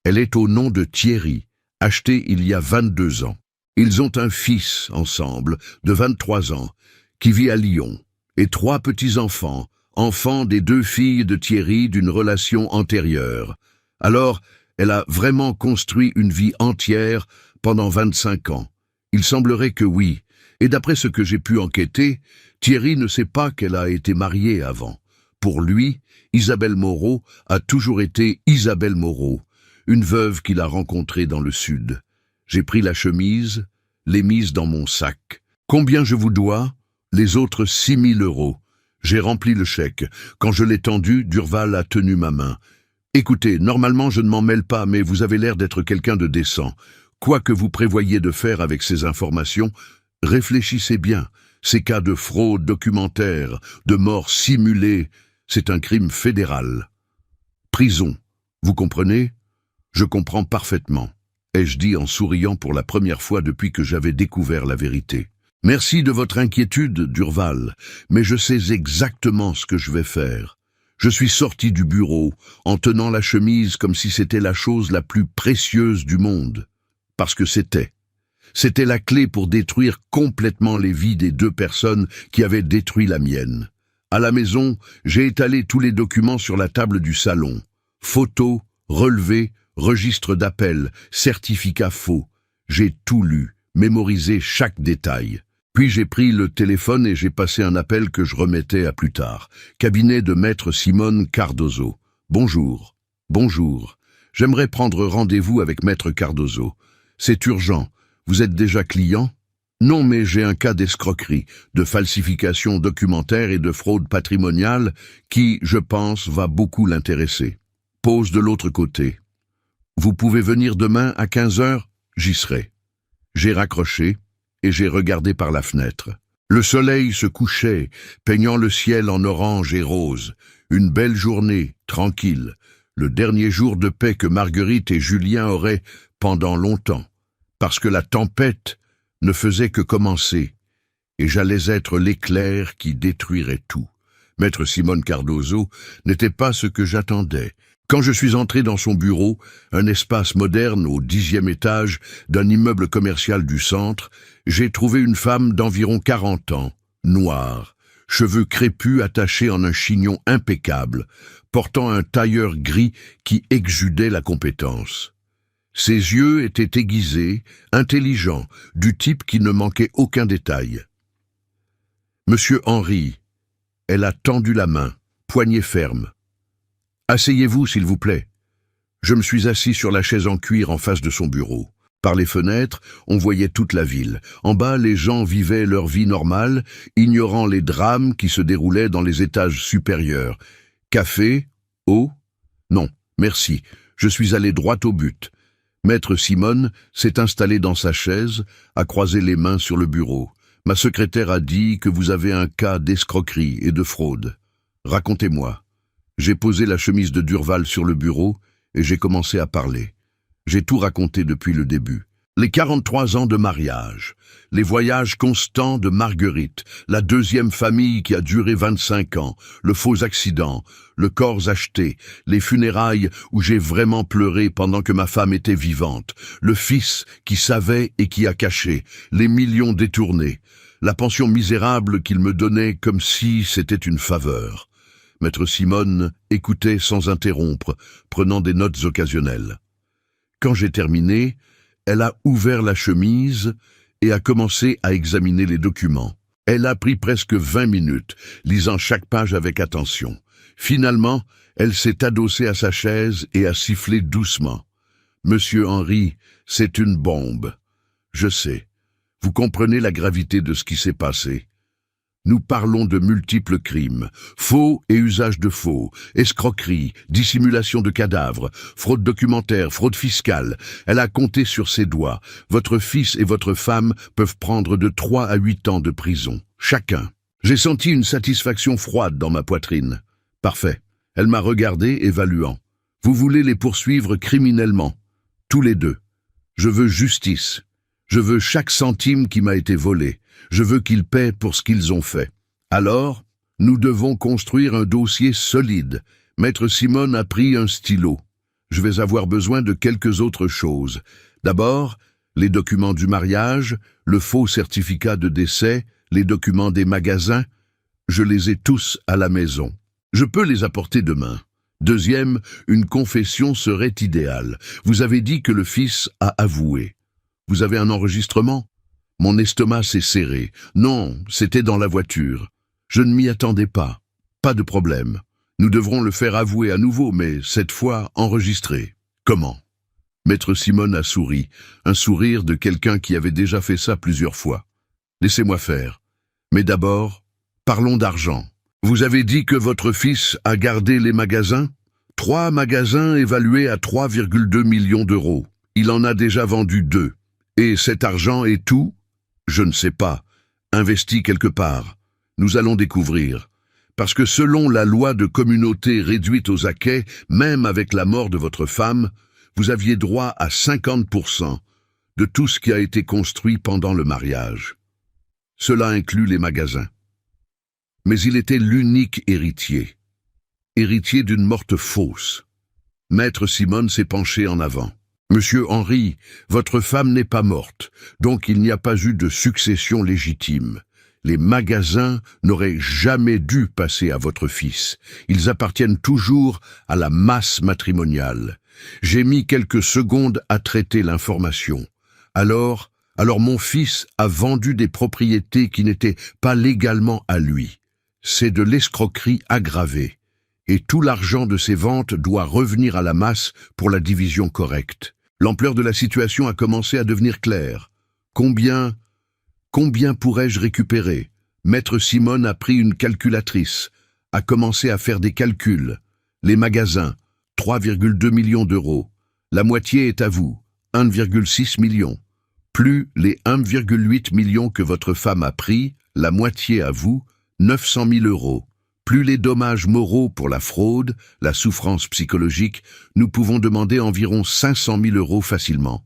Elle est au nom de Thierry, acheté il y a 22 ans. Ils ont un fils ensemble, de 23 ans, qui vit à Lyon, et 3 petits-enfants, enfants des 2 filles de Thierry d'une relation antérieure. Alors, elle a vraiment construit une vie entière pendant 25 ans. Il semblerait que oui, et d'après ce que j'ai pu enquêter, Thierry ne sait pas qu'elle a été mariée avant. Pour lui, Isabelle Moreau a toujours été Isabelle Moreau, une veuve qu'il a rencontrée dans le sud. J'ai pris la chemise, l'ai mise dans mon sac. Combien je vous dois? Les autres 6 000 €. J'ai rempli le chèque. Quand je l'ai tendu, Durval a tenu ma main. Écoutez, normalement je ne m'en mêle pas, mais vous avez l'air d'être quelqu'un de décent. Quoi que vous prévoyiez de faire avec ces informations, réfléchissez bien. Ces cas de fraude documentaire, de mort simulée, c'est un crime fédéral. Prison, vous comprenez? Je comprends parfaitement, ai-je dit en souriant pour la première fois depuis que j'avais découvert la vérité. Merci de votre inquiétude, Durval, mais je sais exactement ce que je vais faire. Je suis sorti du bureau en tenant la chemise comme si c'était la chose la plus précieuse du monde. Parce que c'était. C'était la clé pour détruire complètement les vies des 2 personnes qui avaient détruit la mienne. À la maison, j'ai étalé tous les documents sur la table du salon. Photos, relevés, registres d'appels, certificats faux. J'ai tout lu, mémorisé chaque détail. Puis j'ai pris le téléphone et j'ai passé un appel que je remettais à plus tard. Cabinet de maître Simone Cardozo. Bonjour. Bonjour. J'aimerais prendre rendez-vous avec maître Cardozo. C'est urgent. Vous êtes déjà client? Non, mais j'ai un cas d'escroquerie, de falsification documentaire et de fraude patrimoniale qui, je pense, va beaucoup l'intéresser. Pause de l'autre côté. Vous pouvez venir demain à 15 h? J'y serai. J'ai raccroché et j'ai regardé par la fenêtre. Le soleil se couchait, peignant le ciel en orange et rose. Une belle journée, tranquille. Le dernier jour de paix que Marguerite et Julien auraient pendant longtemps. Parce que la tempête ne faisait que commencer, et j'allais être l'éclair qui détruirait tout. Maître Simone Cardozo n'était pas ce que j'attendais. Quand je suis entré dans son bureau, un espace moderne au 10e étage d'un immeuble commercial du centre, j'ai trouvé une femme d'environ 40 ans, noire, cheveux crépus attachés en un chignon impeccable, portant un tailleur gris qui exudait la compétence. Ses yeux étaient aiguisés, intelligents, du type qui ne manquait aucun détail. « Monsieur Henry », elle a tendu la main, poignée ferme. « Asseyez-vous, s'il vous plaît. » Je me suis assis sur la chaise en cuir en face de son bureau. Par les fenêtres, on voyait toute la ville. En bas, les gens vivaient leur vie normale, ignorant les drames qui se déroulaient dans les étages supérieurs. Café? Eau? Non, merci. Je suis allé droit au but. Maître Simone s'est installé dans sa chaise, a croisé les mains sur le bureau. Ma secrétaire a dit que vous avez un cas d'escroquerie et de fraude. Racontez-moi. J'ai posé la chemise de Durval sur le bureau et j'ai commencé à parler. J'ai tout raconté depuis le début. Les 43 ans de mariage, les voyages constants de Marguerite, la deuxième famille qui a duré 25 ans, le faux accident, le corps acheté, les funérailles où j'ai vraiment pleuré pendant que ma femme était vivante, le fils qui savait et qui a caché, les millions détournés, la pension misérable qu'il me donnait comme si c'était une faveur. Maître Simone écoutait sans interrompre, prenant des notes occasionnelles. Quand j'ai terminé, elle a ouvert la chemise et a commencé à examiner les documents. Elle a pris presque 20 minutes, lisant chaque page avec attention. Finalement, elle s'est adossée à sa chaise et a sifflé doucement. « Monsieur Henry, c'est une bombe. Je sais. Vous comprenez la gravité de ce qui s'est passé. Nous parlons de multiples crimes, faux et usage de faux, escroquerie, dissimulation de cadavres, fraude documentaire, fraude fiscale. Elle a compté sur ses doigts. Votre fils et votre femme peuvent prendre de 3 à 8 ans de prison, chacun. J'ai senti une satisfaction froide dans ma poitrine. Parfait. Elle m'a regardé, évaluant. Vous voulez les poursuivre criminellement, tous les deux. Je veux justice. Je veux chaque centime qui m'a été volé. Je veux qu'ils paient pour ce qu'ils ont fait. Alors, nous devons construire un dossier solide. Maître Simone a pris un stylo. Je vais avoir besoin de quelques autres choses. D'abord, les documents du mariage, le faux certificat de décès, les documents des magasins. Je les ai tous à la maison. Je peux les apporter demain. Deuxième, une confession serait idéale. Vous avez dit que le fils a avoué. Vous avez un enregistrement ? Mon estomac s'est serré. Non, c'était dans la voiture. Je ne m'y attendais pas. Pas de problème. Nous devrons le faire avouer à nouveau, mais cette fois enregistré. Comment? Maître Simone a souri, un sourire de quelqu'un qui avait déjà fait ça plusieurs fois. Laissez-moi faire. Mais d'abord, parlons d'argent. Vous avez dit que votre fils a gardé les magasins? 3 magasins évalués à 3,2 millions d'euros. Il en a déjà vendu 2. Et cet argent est tout? Je ne sais pas. Investi quelque part. Nous allons découvrir. Parce que selon la loi de communauté réduite aux acquêts, même avec la mort de votre femme, vous aviez droit à 50% de tout ce qui a été construit pendant le mariage. Cela inclut les magasins. Mais il était l'unique héritier. Héritier d'une morte fausse. Maître Simone s'est penché en avant. Monsieur Henry, votre femme n'est pas morte, donc il n'y a pas eu de succession légitime. Les magasins n'auraient jamais dû passer à votre fils. Ils appartiennent toujours à la masse matrimoniale. J'ai mis quelques secondes à traiter l'information. Alors mon fils a vendu des propriétés qui n'étaient pas légalement à lui. C'est de l'escroquerie aggravée. Et tout l'argent de ces ventes doit revenir à la masse pour la division correcte. L'ampleur de la situation a commencé à devenir claire. Combien pourrais-je récupérer? Maître Simone a pris une calculatrice, a commencé à faire des calculs. Les magasins, 3,2 millions d'euros. La moitié est à vous, 1,6 million. Plus les 1,8 millions que votre femme a pris, la moitié à vous, 900 000 euros. Plus les dommages moraux pour la fraude, la souffrance psychologique, nous pouvons demander environ 500 000 euros facilement.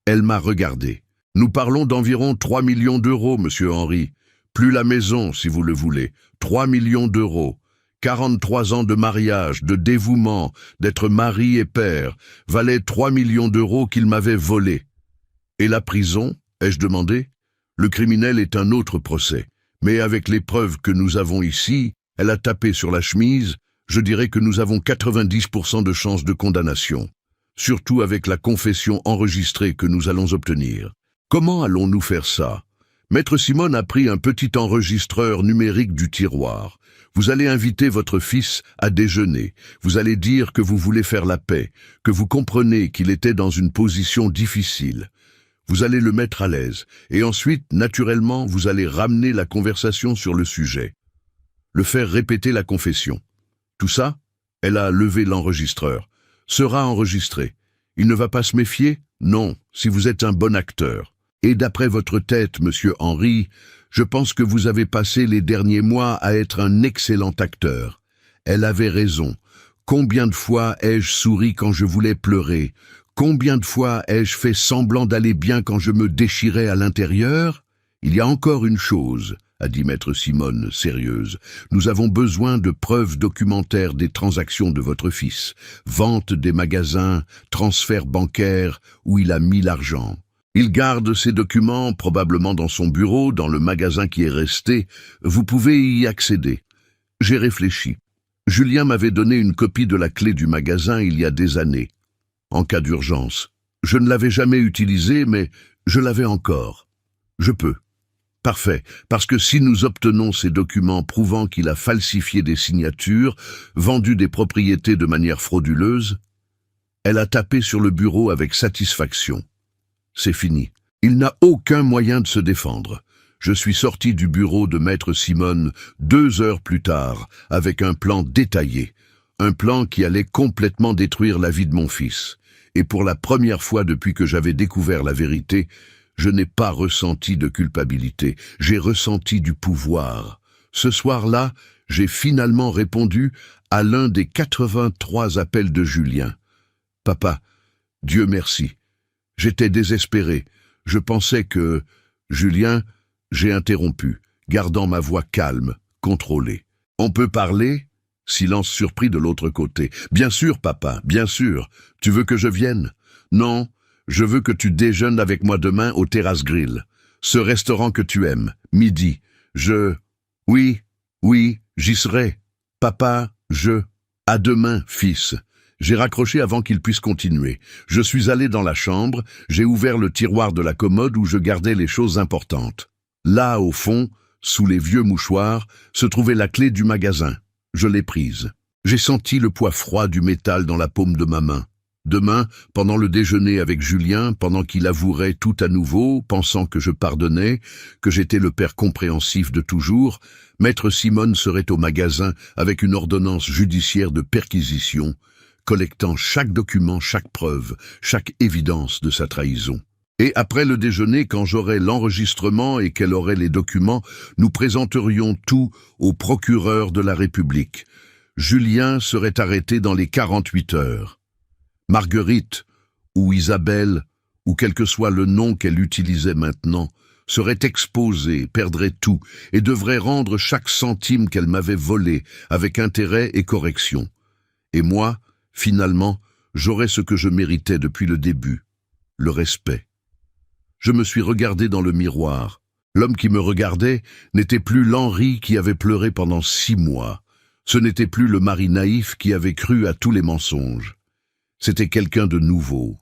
Elle m'a regardé. Nous parlons d'environ 3 millions d'euros, monsieur Henry. Plus la maison, si vous le voulez. 3 millions d'euros. 43 ans de mariage, de dévouement, d'être mari et père, valaient 3 millions d'euros qu'il m'avait volés. Et la prison, ai-je demandé? Le criminel est un autre procès. Mais avec les preuves que nous avons ici, elle a tapé sur la chemise, je dirais que nous avons 90% de chances de condamnation. Surtout avec la confession enregistrée que nous allons obtenir. Comment allons-nous faire ça? Maître Simone a pris un petit enregistreur numérique du tiroir. Vous allez inviter votre fils à déjeuner. Vous allez dire que vous voulez faire la paix, que vous comprenez qu'il était dans une position difficile. Vous allez le mettre à l'aise, et ensuite, naturellement, vous allez ramener la conversation sur le sujet. Le faire répéter la confession. Tout ça, elle a levé l'enregistreur. Sera enregistré. Il ne va pas se méfier? Non, si vous êtes un bon acteur. Et d'après votre tête, monsieur Henry, je pense que vous avez passé les derniers mois à être un excellent acteur. Elle avait raison. Combien de fois ai-je souri quand je voulais pleurer? Combien de fois ai-je fait semblant d'aller bien quand je me déchirais à l'intérieur? Il y a encore une chose, a dit maître Simone, sérieuse. Nous avons besoin de preuves documentaires des transactions de votre fils. Vente des magasins, transfert bancaire, où il a mis l'argent. Il garde ces documents probablement dans son bureau, dans le magasin qui est resté. Vous pouvez y accéder. J'ai réfléchi. Julien m'avait donné une copie de la clé du magasin il y a des années, en cas d'urgence. Je ne l'avais jamais utilisée, mais je l'avais encore. Je peux. Parfait, parce que si nous obtenons ces documents prouvant qu'il a falsifié des signatures, vendu des propriétés de manière frauduleuse, elle a tapé sur le bureau avec satisfaction. C'est fini. Il n'a aucun moyen de se défendre. Je suis sorti du bureau de maître Simone 2 heures plus tard, avec un plan détaillé. Un plan qui allait complètement détruire la vie de mon fils. Et pour la première fois depuis que j'avais découvert la vérité, je n'ai pas ressenti de culpabilité, j'ai ressenti du pouvoir. Ce soir-là, j'ai finalement répondu à l'un des 83 appels de Julien. « Papa, Dieu merci. J'étais désespéré. Je pensais que... » Julien, j'ai interrompu, gardant ma voix calme, contrôlée. « On peut parler ?» Silence surpris de l'autre côté. « Bien sûr, papa, bien sûr. Tu veux que je vienne ?»« Non, je veux que tu déjeunes avec moi demain au Terrasse Grill. Ce restaurant que tu aimes, midi. Oui, j'y serai. Papa, À demain, fils. » J'ai raccroché avant qu'il puisse continuer. Je suis allé dans la chambre, j'ai ouvert le tiroir de la commode où je gardais les choses importantes. Là, au fond, sous les vieux mouchoirs, se trouvait la clé du magasin. Je l'ai prise. J'ai senti le poids froid du métal dans la paume de ma main. Demain, pendant le déjeuner avec Julien, pendant qu'il avouerait tout à nouveau, pensant que je pardonnais, que j'étais le père compréhensif de toujours, maître Simone serait au magasin avec une ordonnance judiciaire de perquisition, collectant chaque document, chaque preuve, chaque évidence de sa trahison. Et après le déjeuner, quand j'aurais l'enregistrement et qu'elle aurait les documents, nous présenterions tout au procureur de la République. Julien serait arrêté dans les 48 heures. Marguerite, ou Isabelle, ou quel que soit le nom qu'elle utilisait maintenant, serait exposée, perdrait tout, et devrait rendre chaque centime qu'elle m'avait volé, avec intérêt et correction. Et moi, finalement, j'aurais ce que je méritais depuis le début, le respect. Je me suis regardé dans le miroir. L'homme qui me regardait n'était plus l'Henri qui avait pleuré pendant 6 mois. Ce n'était plus le mari naïf qui avait cru à tous les mensonges. C'était quelqu'un de nouveau,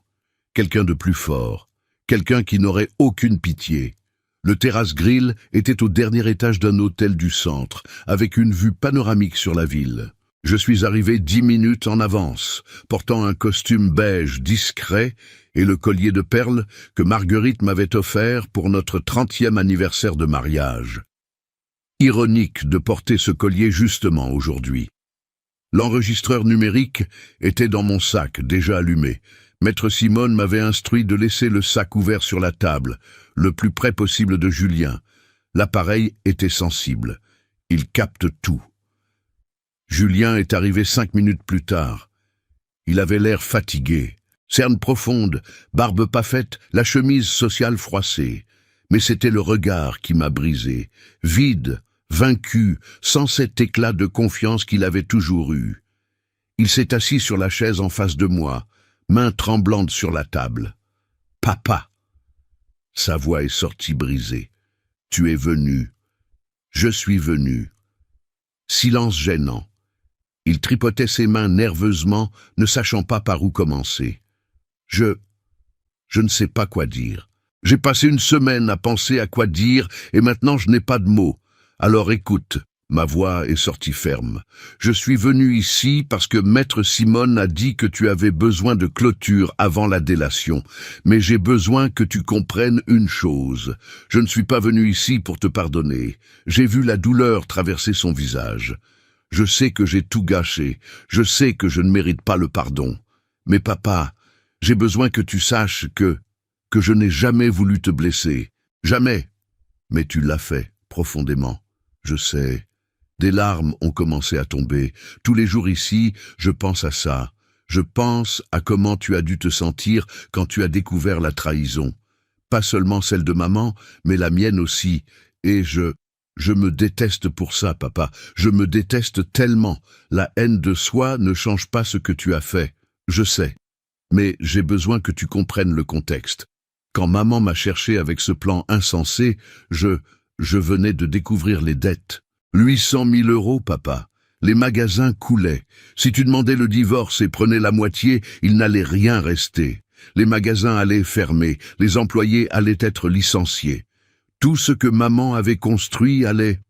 quelqu'un de plus fort, quelqu'un qui n'aurait aucune pitié. Le Terrasse Grill était au dernier étage d'un hôtel du centre, avec une vue panoramique sur la ville. Je suis arrivé 10 minutes en avance, portant un costume beige discret et le collier de perles que Marguerite m'avait offert pour notre 30e anniversaire de mariage. Ironique de porter ce collier justement aujourd'hui. L'enregistreur numérique était dans mon sac, déjà allumé. Maître Simone m'avait instruit de laisser le sac ouvert sur la table, le plus près possible de Julien. L'appareil était sensible. Il capte tout. Julien est arrivé 5 minutes plus tard. Il avait l'air fatigué. Cernes profondes, barbe pas faite, la chemise sociale froissée. Mais c'était le regard qui m'a brisé. Vide, vaincu, sans cet éclat de confiance qu'il avait toujours eu. Il s'est assis sur la chaise en face de moi, main tremblante sur la table. « Papa !» Sa voix est sortie brisée. « Tu es venu. Je suis venu. » Silence gênant. Il tripotait ses mains nerveusement, ne sachant pas par où commencer. Je ne sais pas quoi dire. J'ai passé une semaine à penser à quoi dire et maintenant je n'ai pas de mots. Alors écoute, Ma voix est sortie ferme. Je suis venu ici parce que Maître Simone a dit que tu avais besoin de clôture avant la délation. Mais j'ai besoin que tu comprennes une chose. Je ne suis pas venu ici pour te pardonner. J'ai vu la douleur traverser son visage. Je sais que j'ai tout gâché. Je sais que je ne mérite pas le pardon. Mais papa, j'ai besoin que tu saches que je n'ai jamais voulu te blesser. Jamais. Mais tu l'as fait, profondément. Je sais. Des larmes ont commencé à tomber. Tous les jours ici, je pense à ça. Je pense à comment tu as dû te sentir quand tu as découvert la trahison. Pas seulement celle de maman, mais la mienne aussi. Et je me déteste pour ça, papa. Je me déteste tellement. La haine de soi ne change pas ce que tu as fait. Je sais. Mais j'ai besoin que tu comprennes le contexte. Quand maman m'a cherché avec ce plan insensé, je venais de découvrir les dettes. 800 000 euros, papa. Les magasins coulaient. Si tu demandais le divorce et prenais la moitié, il n'allait rien rester. Les magasins allaient fermer, les employés allaient être licenciés. Tout ce que maman avait construit allait...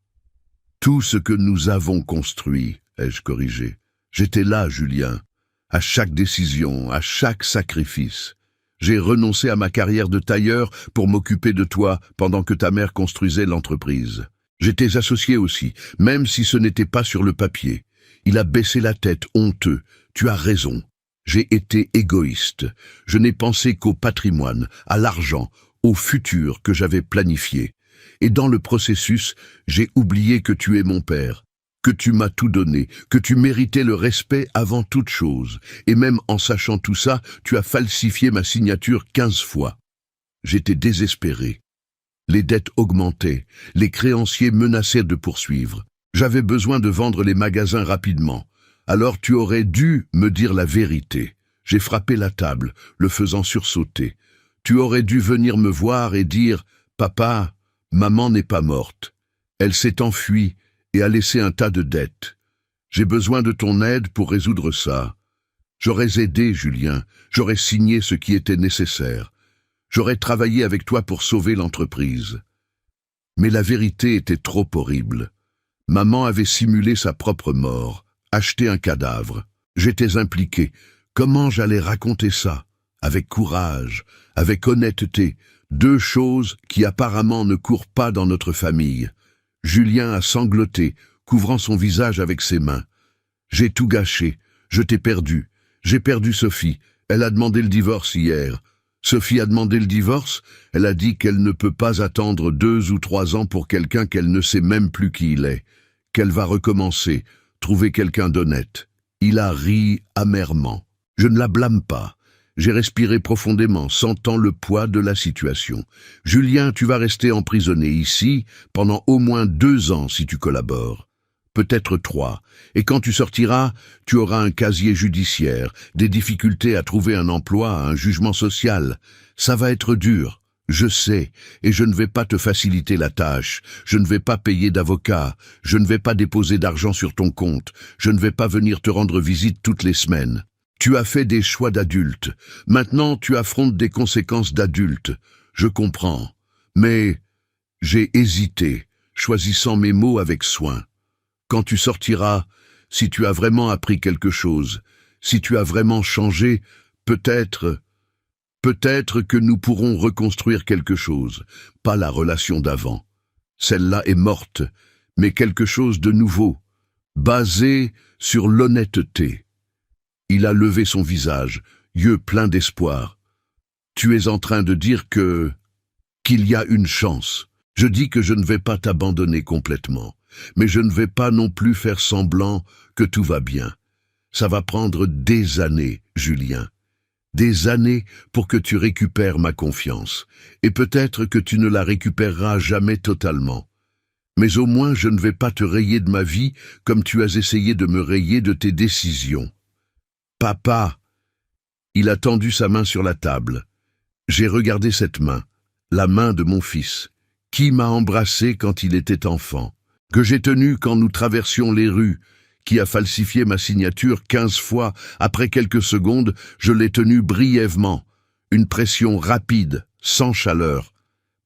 Tout ce que nous avons construit, ai-je corrigé. J'étais là, Julien, à chaque décision, à chaque sacrifice. J'ai renoncé à ma carrière de tailleur pour m'occuper de toi pendant que ta mère construisait l'entreprise. J'étais associé aussi, même si ce n'était pas sur le papier. Il a baissé la tête, honteux. Tu as raison. J'ai été égoïste. Je n'ai pensé qu'au patrimoine, à l'argent, au futur que j'avais planifié. Et dans le processus, j'ai oublié que tu es mon père, que tu m'as tout donné, que tu méritais le respect avant toute chose. Et même en sachant tout ça, tu as falsifié ma signature 15 fois. J'étais désespéré. Les dettes augmentaient, les créanciers menaçaient de poursuivre. J'avais besoin de vendre les magasins rapidement. Alors tu aurais dû me dire la vérité. J'ai frappé la table, le faisant sursauter. Tu aurais dû venir me voir et dire « Papa, maman n'est pas morte. Elle s'est enfuie et a laissé un tas de dettes. J'ai besoin de ton aide pour résoudre ça. » J'aurais aidé, Julien, j'aurais signé ce qui était nécessaire. J'aurais travaillé avec toi pour sauver l'entreprise. Mais la vérité était trop horrible. Maman avait simulé sa propre mort, acheté un cadavre. J'étais impliqué. Comment j'allais raconter ça? Avec courage, avec honnêteté, deux choses qui apparemment ne courent pas dans notre famille. Julien a sangloté, couvrant son visage avec ses mains. J'ai tout gâché, je t'ai perdu. J'ai perdu Sophie, elle a demandé le divorce hier. Sophie a demandé le divorce, elle a dit qu'elle ne peut pas attendre 2 ou 3 ans pour quelqu'un qu'elle ne sait même plus qui il est, qu'elle va recommencer, trouver quelqu'un d'honnête. Il a ri amèrement. Je ne la blâme pas. J'ai respiré profondément, sentant le poids de la situation. Julien, tu vas rester emprisonné ici pendant au moins 2 ans si tu collabores. Peut-être 3. Et quand tu sortiras, tu auras un casier judiciaire, des difficultés à trouver un emploi, un jugement social. Ça va être dur, je sais, et je ne vais pas te faciliter la tâche. Je ne vais pas payer d'avocat, je ne vais pas déposer d'argent sur ton compte, je ne vais pas venir te rendre visite toutes les semaines. Tu as fait des choix d'adulte. Maintenant, tu affrontes des conséquences d'adulte. Je comprends. Mais j'ai hésité, choisissant mes mots avec soin. Quand tu sortiras, si tu as vraiment appris quelque chose, si tu as vraiment changé, peut-être que nous pourrons reconstruire quelque chose, pas la relation d'avant. Celle-là est morte, mais quelque chose de nouveau, basé sur l'honnêteté. Il a levé son visage, yeux pleins d'espoir. Tu es en train de dire qu'il y a une chance. Je dis que je ne vais pas t'abandonner complètement. Mais je ne vais pas non plus faire semblant que tout va bien. Ça va prendre des années, Julien. Des années pour que tu récupères ma confiance. Et peut-être que tu ne la récupéreras jamais totalement. Mais au moins je ne vais pas te rayer de ma vie comme tu as essayé de me rayer de tes décisions. Papa! Il a tendu sa main sur la table. J'ai regardé cette main, la main de mon fils, qui m'a embrassé quand il était enfant. Que j'ai tenu quand nous traversions les rues, qui a falsifié ma signature 15 fois. Après quelques secondes, je l'ai tenu brièvement. Une pression rapide, sans chaleur.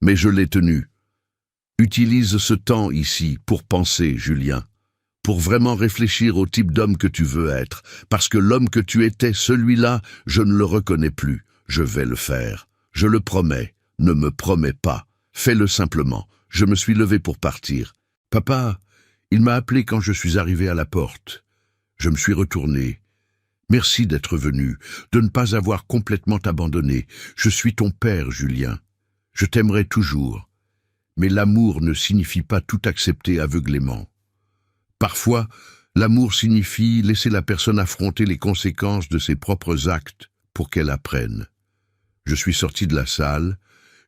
Mais je l'ai tenu. Utilise ce temps ici pour penser, Julien. Pour vraiment réfléchir au type d'homme que tu veux être. Parce que l'homme que tu étais, celui-là, je ne le reconnais plus. Je vais le faire. Je le promets. Ne me promets pas. Fais-le simplement. Je me suis levé pour partir. Papa, il m'a appelé quand je suis arrivé à la porte. Je me suis retourné. Merci d'être venu, de ne pas avoir complètement abandonné. Je suis ton père, Julien. Je t'aimerai toujours. Mais l'amour ne signifie pas tout accepter aveuglément. Parfois, l'amour signifie laisser la personne affronter les conséquences de ses propres actes pour qu'elle apprenne. Je suis sorti de la salle,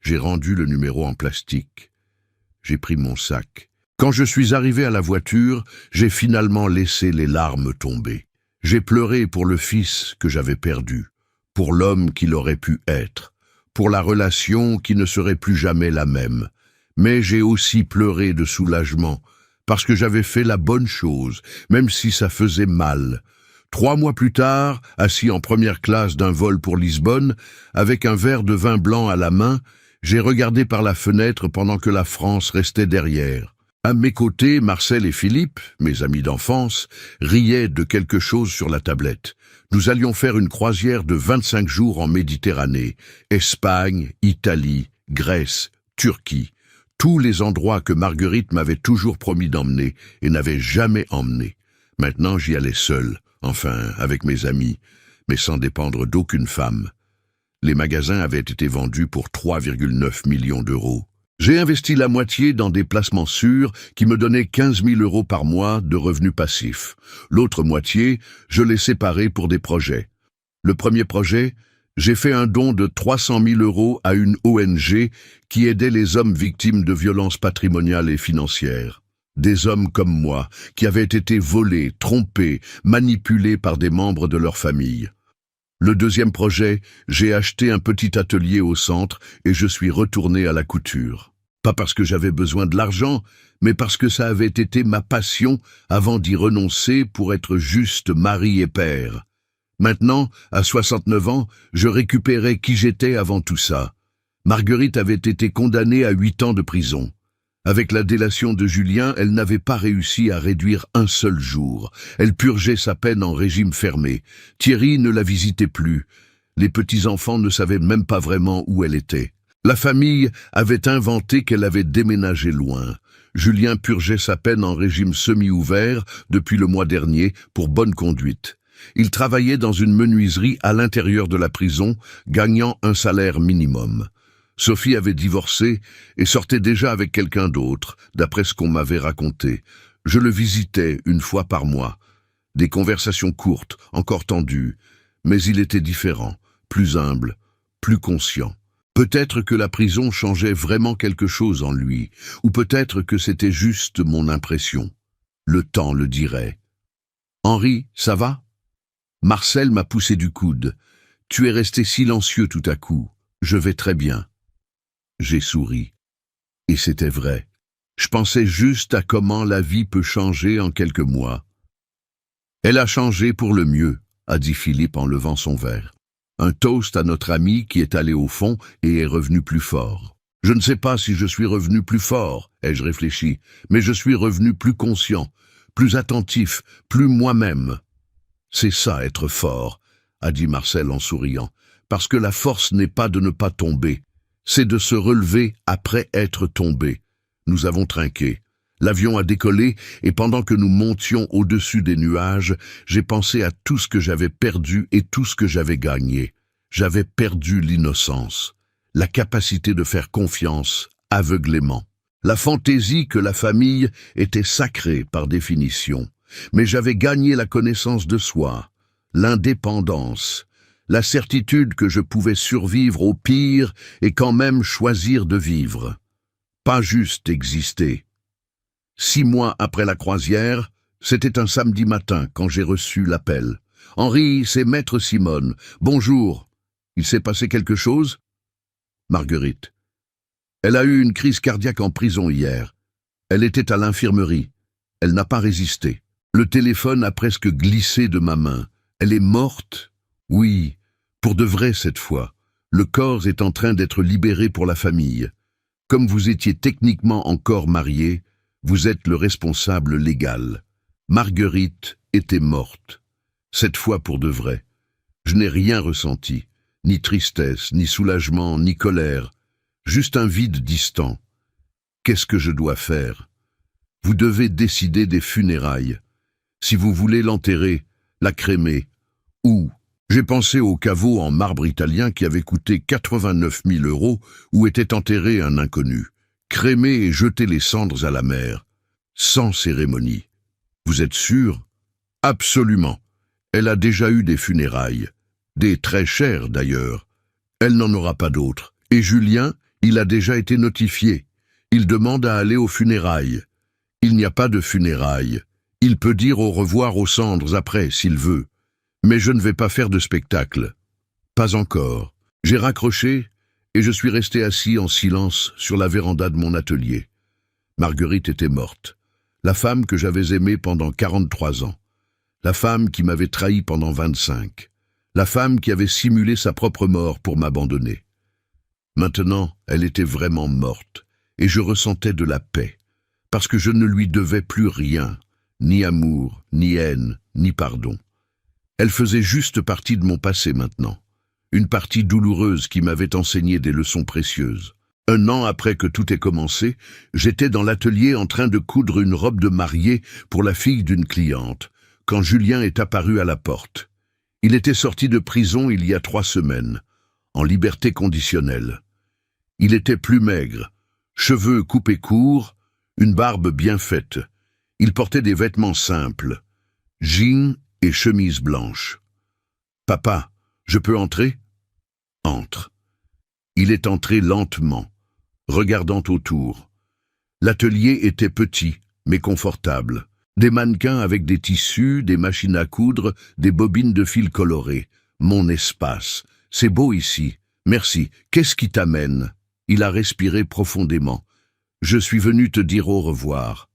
j'ai rendu le numéro en plastique. J'ai pris mon sac. Quand je suis arrivé à la voiture, j'ai finalement laissé les larmes tomber. J'ai pleuré pour le fils que j'avais perdu, pour l'homme qu'il aurait pu être, pour la relation qui ne serait plus jamais la même. Mais j'ai aussi pleuré de soulagement, parce que j'avais fait la bonne chose, même si ça faisait mal. 3 mois plus tard, assis en première classe d'un vol pour Lisbonne, avec un verre de vin blanc à la main, j'ai regardé par la fenêtre pendant que la France restait derrière. À mes côtés, Marcel et Philippe, mes amis d'enfance, riaient de quelque chose sur la tablette. Nous allions faire une croisière de 25 jours en Méditerranée, Espagne, Italie, Grèce, Turquie, tous les endroits que Marguerite m'avait toujours promis d'emmener et n'avait jamais emmenés. Maintenant, j'y allais seul, enfin, avec mes amis, mais sans dépendre d'aucune femme. Les magasins avaient été vendus pour 3,9 millions d'euros. J'ai investi la moitié dans des placements sûrs qui me donnaient 15 000 euros par mois de revenus passifs. L'autre moitié, je l'ai séparée pour des projets. Le premier projet, j'ai fait un don de 300 000 euros à une ONG qui aidait les hommes victimes de violences patrimoniales et financières. Des hommes comme moi, qui avaient été volés, trompés, manipulés par des membres de leur famille. Le deuxième projet, j'ai acheté un petit atelier au centre et je suis retourné à la couture. Pas parce que j'avais besoin de l'argent, mais parce que ça avait été ma passion avant d'y renoncer pour être juste mari et père. Maintenant, à 69 ans, je récupérais qui j'étais avant tout ça. Marguerite avait été condamnée à 8 ans de prison. Avec la délation de Julien, elle n'avait pas réussi à réduire un seul jour. Elle purgeait sa peine en régime fermé. Thierry ne la visitait plus. Les petits-enfants ne savaient même pas vraiment où elle était. La famille avait inventé qu'elle avait déménagé loin. Julien purgeait sa peine en régime semi-ouvert depuis le mois dernier pour bonne conduite. Il travaillait dans une menuiserie à l'intérieur de la prison, gagnant un salaire minimum. Sophie avait divorcé et sortait déjà avec quelqu'un d'autre, d'après ce qu'on m'avait raconté. Je le visitais une fois par mois. Des conversations courtes, encore tendues, mais il était différent, plus humble, plus conscient. Peut-être que la prison changeait vraiment quelque chose en lui, ou peut-être que c'était juste mon impression. Le temps le dirait. « Henri, ça va ?» Marcel m'a poussé du coude. « Tu es resté silencieux tout à coup. Je vais très bien. » J'ai souri. Et c'était vrai. Je pensais juste à comment la vie peut changer en quelques mois. « Elle a changé pour le mieux », a dit Philippe en levant son verre. Un toast à notre ami qui est allé au fond et est revenu plus fort. Je ne sais pas si je suis revenu plus fort, ai-je réfléchi, mais je suis revenu plus conscient, plus attentif, plus moi-même. C'est ça être fort, a dit Marcel en souriant, parce que la force n'est pas de ne pas tomber, c'est de se relever après être tombé. Nous avons trinqué. L'avion a décollé et pendant que nous montions au-dessus des nuages, j'ai pensé à tout ce que j'avais perdu et tout ce que j'avais gagné. J'avais perdu l'innocence, la capacité de faire confiance aveuglément. La fantaisie que la famille était sacrée par définition. Mais j'avais gagné la connaissance de soi, l'indépendance, la certitude que je pouvais survivre au pire et quand même choisir de vivre. Pas juste exister. 6 mois après la croisière, c'était un samedi matin quand j'ai reçu l'appel. « Henri, c'est Maître Simone. Bonjour. Il s'est passé quelque chose ?» Marguerite. Elle a eu une crise cardiaque en prison hier. Elle était à l'infirmerie. Elle n'a pas résisté. Le téléphone a presque glissé de ma main. Elle est morte? Oui, pour de vrai cette fois. Le corps est en train d'être libéré pour la famille. Comme vous étiez techniquement encore marié, vous êtes le responsable légal. Marguerite était morte. Cette fois pour de vrai. Je n'ai rien ressenti. Ni tristesse, ni soulagement, ni colère. Juste un vide distant. Qu'est-ce que je dois faire? Vous devez décider des funérailles. Si vous voulez l'enterrer, la crémer. Ou, j'ai pensé au caveau en marbre italien qui avait coûté 89 000 € où était enterré un inconnu. Crémer et jeter les cendres à la mer. Sans cérémonie. Vous êtes sûr? Absolument. Elle a déjà eu des funérailles. Des très chères d'ailleurs. Elle n'en aura pas d'autres. Et Julien, il a déjà été notifié. Il demande à aller aux funérailles. Il n'y a pas de funérailles. Il peut dire au revoir aux cendres après, s'il veut. Mais je ne vais pas faire de spectacle. Pas encore. J'ai raccroché et je suis resté assis en silence sur la véranda de mon atelier. Marguerite était morte. La femme que j'avais aimée pendant 43 ans. La femme qui m'avait trahi pendant 25. La femme qui avait simulé sa propre mort pour m'abandonner. Maintenant, elle était vraiment morte, et je ressentais de la paix, parce que je ne lui devais plus rien, ni amour, ni haine, ni pardon. Elle faisait juste partie de mon passé maintenant, une partie douloureuse qui m'avait enseigné des leçons précieuses. 1 an après que tout ait commencé, j'étais dans l'atelier en train de coudre une robe de mariée pour la fille d'une cliente, quand Julien est apparu à la porte. Il était sorti de prison il y a 3 semaines, en liberté conditionnelle. Il était plus maigre, cheveux coupés courts, une barbe bien faite. Il portait des vêtements simples, jeans et chemise blanche. « Papa, je peux entrer ?» »« Entre. » Il est entré lentement, regardant autour. L'atelier était petit, mais confortable. Des mannequins avec des tissus, des machines à coudre, des bobines de fil colorées. Mon espace. C'est beau ici. Merci. Qu'est-ce qui t'amène? Il a respiré profondément. Je suis venu te dire au revoir.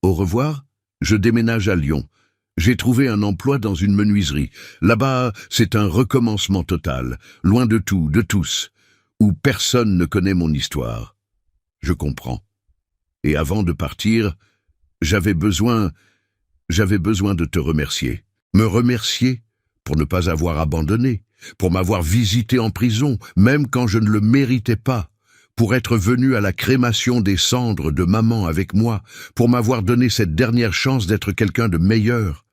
Au revoir? Je déménage à Lyon. J'ai trouvé un emploi dans une menuiserie. Là-bas, c'est un recommencement total, loin de tout, de tous, où personne ne connaît mon histoire. Je comprends. Et avant de partir, j'avais besoin de te remercier. Me remercier pour ne pas avoir abandonné, pour m'avoir visité en prison, même quand je ne le méritais pas, pour être venu à la crémation des cendres de maman avec moi, pour m'avoir donné cette dernière chance d'être quelqu'un de meilleur.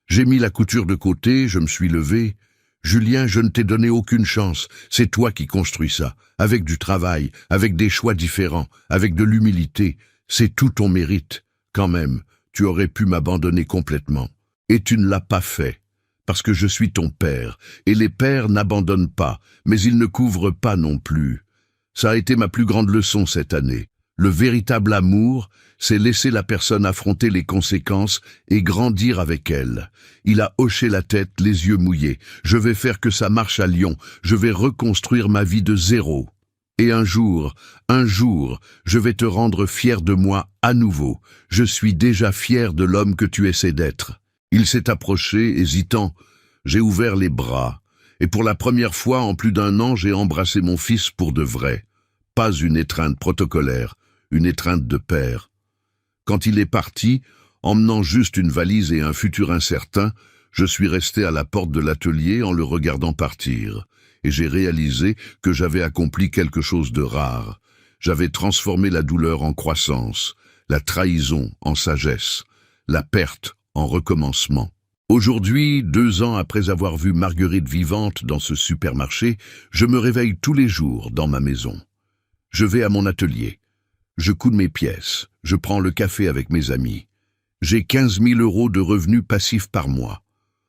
J'ai mis la couture de côté, je me suis levé. Julien, je ne t'ai donné aucune chance, c'est toi qui construis ça, avec du travail, avec des choix différents, avec de l'humilité. C'est tout ton mérite. Quand même, tu aurais pu m'abandonner complètement. Et tu ne l'as pas fait, parce que je suis ton père, et les pères n'abandonnent pas, mais ils ne couvrent pas non plus. Ça a été ma plus grande leçon cette année. Le véritable amour, c'est laisser la personne affronter les conséquences et grandir avec elle. Il a hoché la tête, les yeux mouillés. Je vais faire que ça marche à Lyon. Je vais reconstruire ma vie de zéro. Et un jour, je vais te rendre fier de moi à nouveau. Je suis déjà fier de l'homme que tu essaies d'être. Il s'est approché, hésitant. J'ai ouvert les bras. Et pour la première fois en plus d'1 an, j'ai embrassé mon fils pour de vrai. Pas une étreinte protocolaire, une étreinte de père. Quand il est parti, emmenant juste une valise et un futur incertain, je suis resté à la porte de l'atelier en le regardant partir. Et j'ai réalisé que j'avais accompli quelque chose de rare. J'avais transformé la douleur en croissance, la trahison en sagesse, la perte en recommencement. Aujourd'hui, 2 ans après avoir vu Marguerite vivante dans ce supermarché, je me réveille tous les jours dans ma maison. Je vais à mon atelier. Je couds mes pièces. Je prends le café avec mes amis. J'ai 15 000 € de revenus passifs par mois.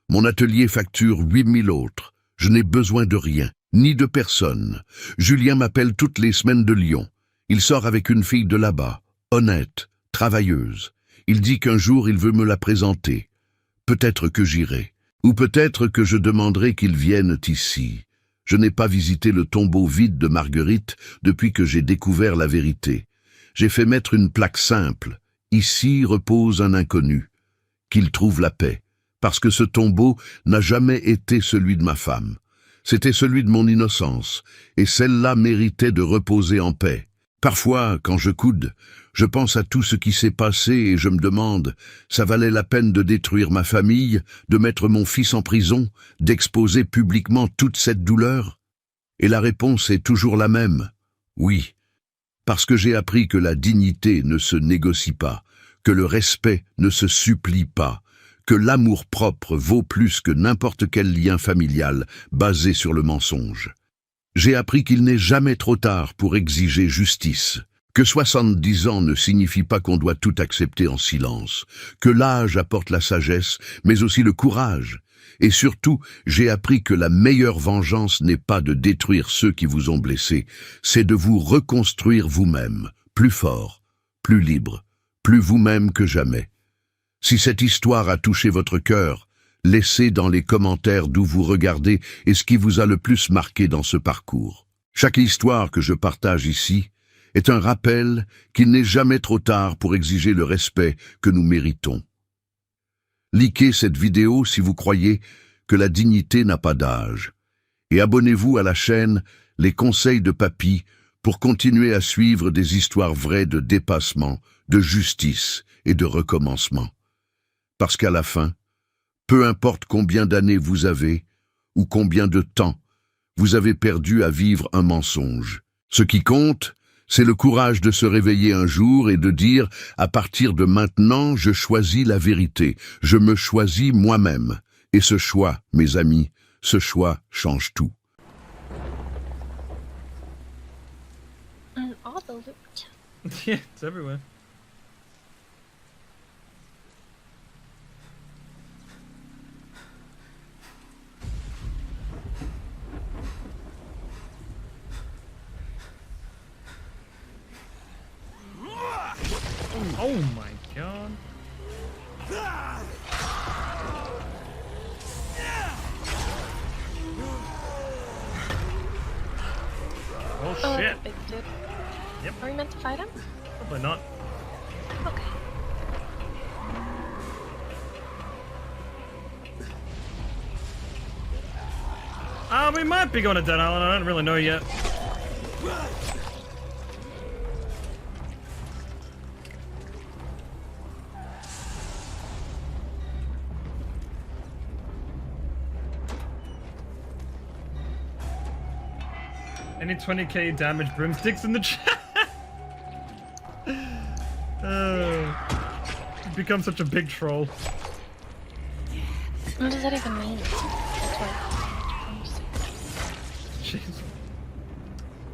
Mon atelier facture 8 000 autres. Je n'ai besoin de rien, ni de personne. Julien m'appelle toutes les semaines de Lyon. Il sort avec une fille de là-bas, honnête, travailleuse. Il dit qu'un jour il veut me la présenter. Peut-être que j'irai. Ou peut-être que je demanderai qu'ils viennent ici. Je n'ai pas visité le tombeau vide de Marguerite depuis que j'ai découvert la vérité. J'ai fait mettre une plaque simple. Ici repose un inconnu. Qu'il trouve la paix. Parce que ce tombeau n'a jamais été celui de ma femme. C'était celui de mon innocence, et celle-là méritait de reposer en paix. Parfois, quand je coude, je pense à tout ce qui s'est passé et je me demande, ça valait la peine de détruire ma famille, de mettre mon fils en prison, d'exposer publiquement toute cette douleur? Et la réponse est toujours la même. Oui. Parce que j'ai appris que la dignité ne se négocie pas, que le respect ne se supplie pas, que l'amour-propre vaut plus que n'importe quel lien familial basé sur le mensonge. J'ai appris qu'il n'est jamais trop tard pour exiger justice, que 70 ans ne signifie pas qu'on doit tout accepter en silence, que l'âge apporte la sagesse, mais aussi le courage. Et surtout, j'ai appris que la meilleure vengeance n'est pas de détruire ceux qui vous ont blessé, c'est de vous reconstruire vous-même, plus fort, plus libre, plus vous-même que jamais. Si cette histoire a touché votre cœur, laissez dans les commentaires d'où vous regardez et ce qui vous a le plus marqué dans ce parcours. Chaque histoire que je partage ici est un rappel qu'il n'est jamais trop tard pour exiger le respect que nous méritons. Likez cette vidéo si vous croyez que la dignité n'a pas d'âge. Et abonnez-vous à la chaîne Les Conseils de Papy pour continuer à suivre des histoires vraies de dépassement, de justice et de recommencement. Parce qu'à la fin, peu importe combien d'années vous avez ou combien de temps vous avez perdu à vivre un mensonge, ce qui compte, c'est le courage de se réveiller un jour et de dire « À partir de maintenant, je choisis la vérité, je me choisis moi-même. » Et ce choix, mes amis, ce choix change tout. All the loot. Yeah, it's everywhere. Oh my god. Oh Oh, shit. that's a big dude. Yep. Are we meant to fight him? Probably not. Okay. We might be going to Dead Island, I don't really know yet. Any 20k damage broomsticks in the chat? You've become such a big troll. What does that even mean?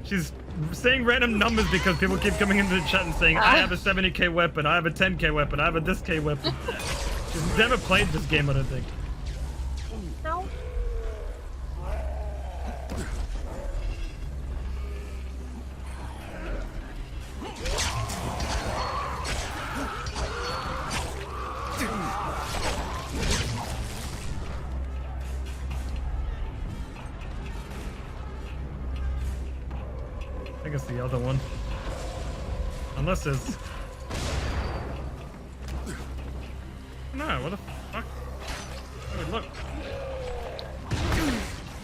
She's saying random numbers because people keep coming into the chat and saying, I have a 70k weapon, I have a 10k weapon, I have a this k weapon. She's never played this game, I don't think. No. I think it's the other one. Unless it's... No, what the fuck? Oh, look.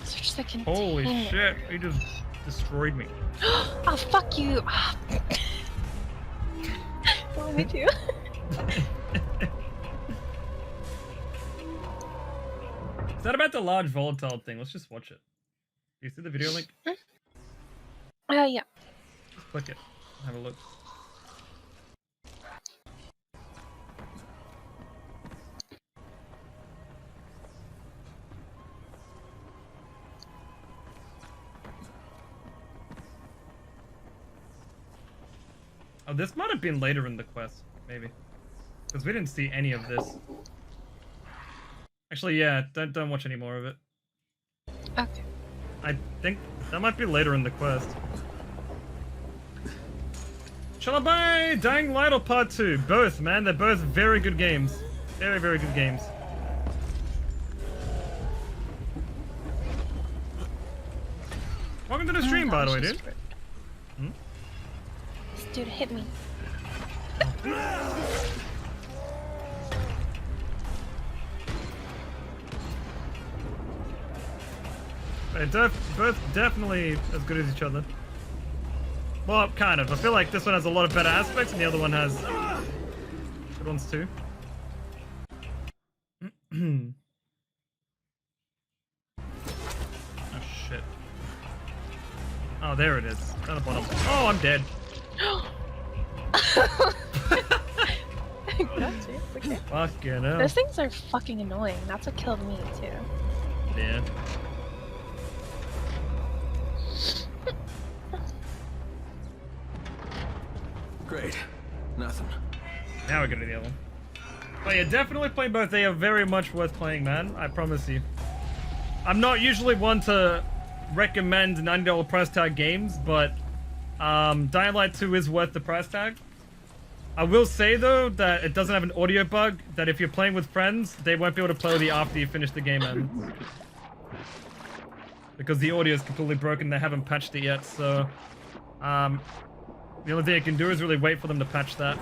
Search the container. Holy shit, he just destroyed me. Oh, fuck you. What did we do? Is that about the large volatile thing? Let's just watch it. Do you see the video link? Yeah. Just click it. Have a look. Oh, this might have been later in the quest, maybe. Because we didn't see any of this. Actually, yeah, don't watch any more of it. Okay. I think that might be later in the quest. Shall I buy Dying Light or Part 2? Both, man. They're both very good games. Very, very good games. Welcome to the stream, by the way, dude. Hmm? This dude hit me. They're both definitely as good as each other. Well, kind of. I feel like this one has a lot of better aspects, and the other one has good ones too. Oh shit. Oh, there it is. Down the bottom. Oh, I'm dead. Gotcha. It's okay. Fucking hell. Those things are fucking annoying. That's what killed me too. Yeah. Great. Nothing. Now we go to the other one. Oh yeah, definitely play both. They are very much worth playing, man. I promise you. I'm not usually one to recommend $90 price tag games, but Dying Light 2 is worth the price tag. I will say though that it doesn't have an audio bug, that if you're playing with friends, they won't be able to play with you after you finish the game ends. Because the audio is completely broken, they haven't patched it yet, so the only thing I can do is really wait for them to patch that.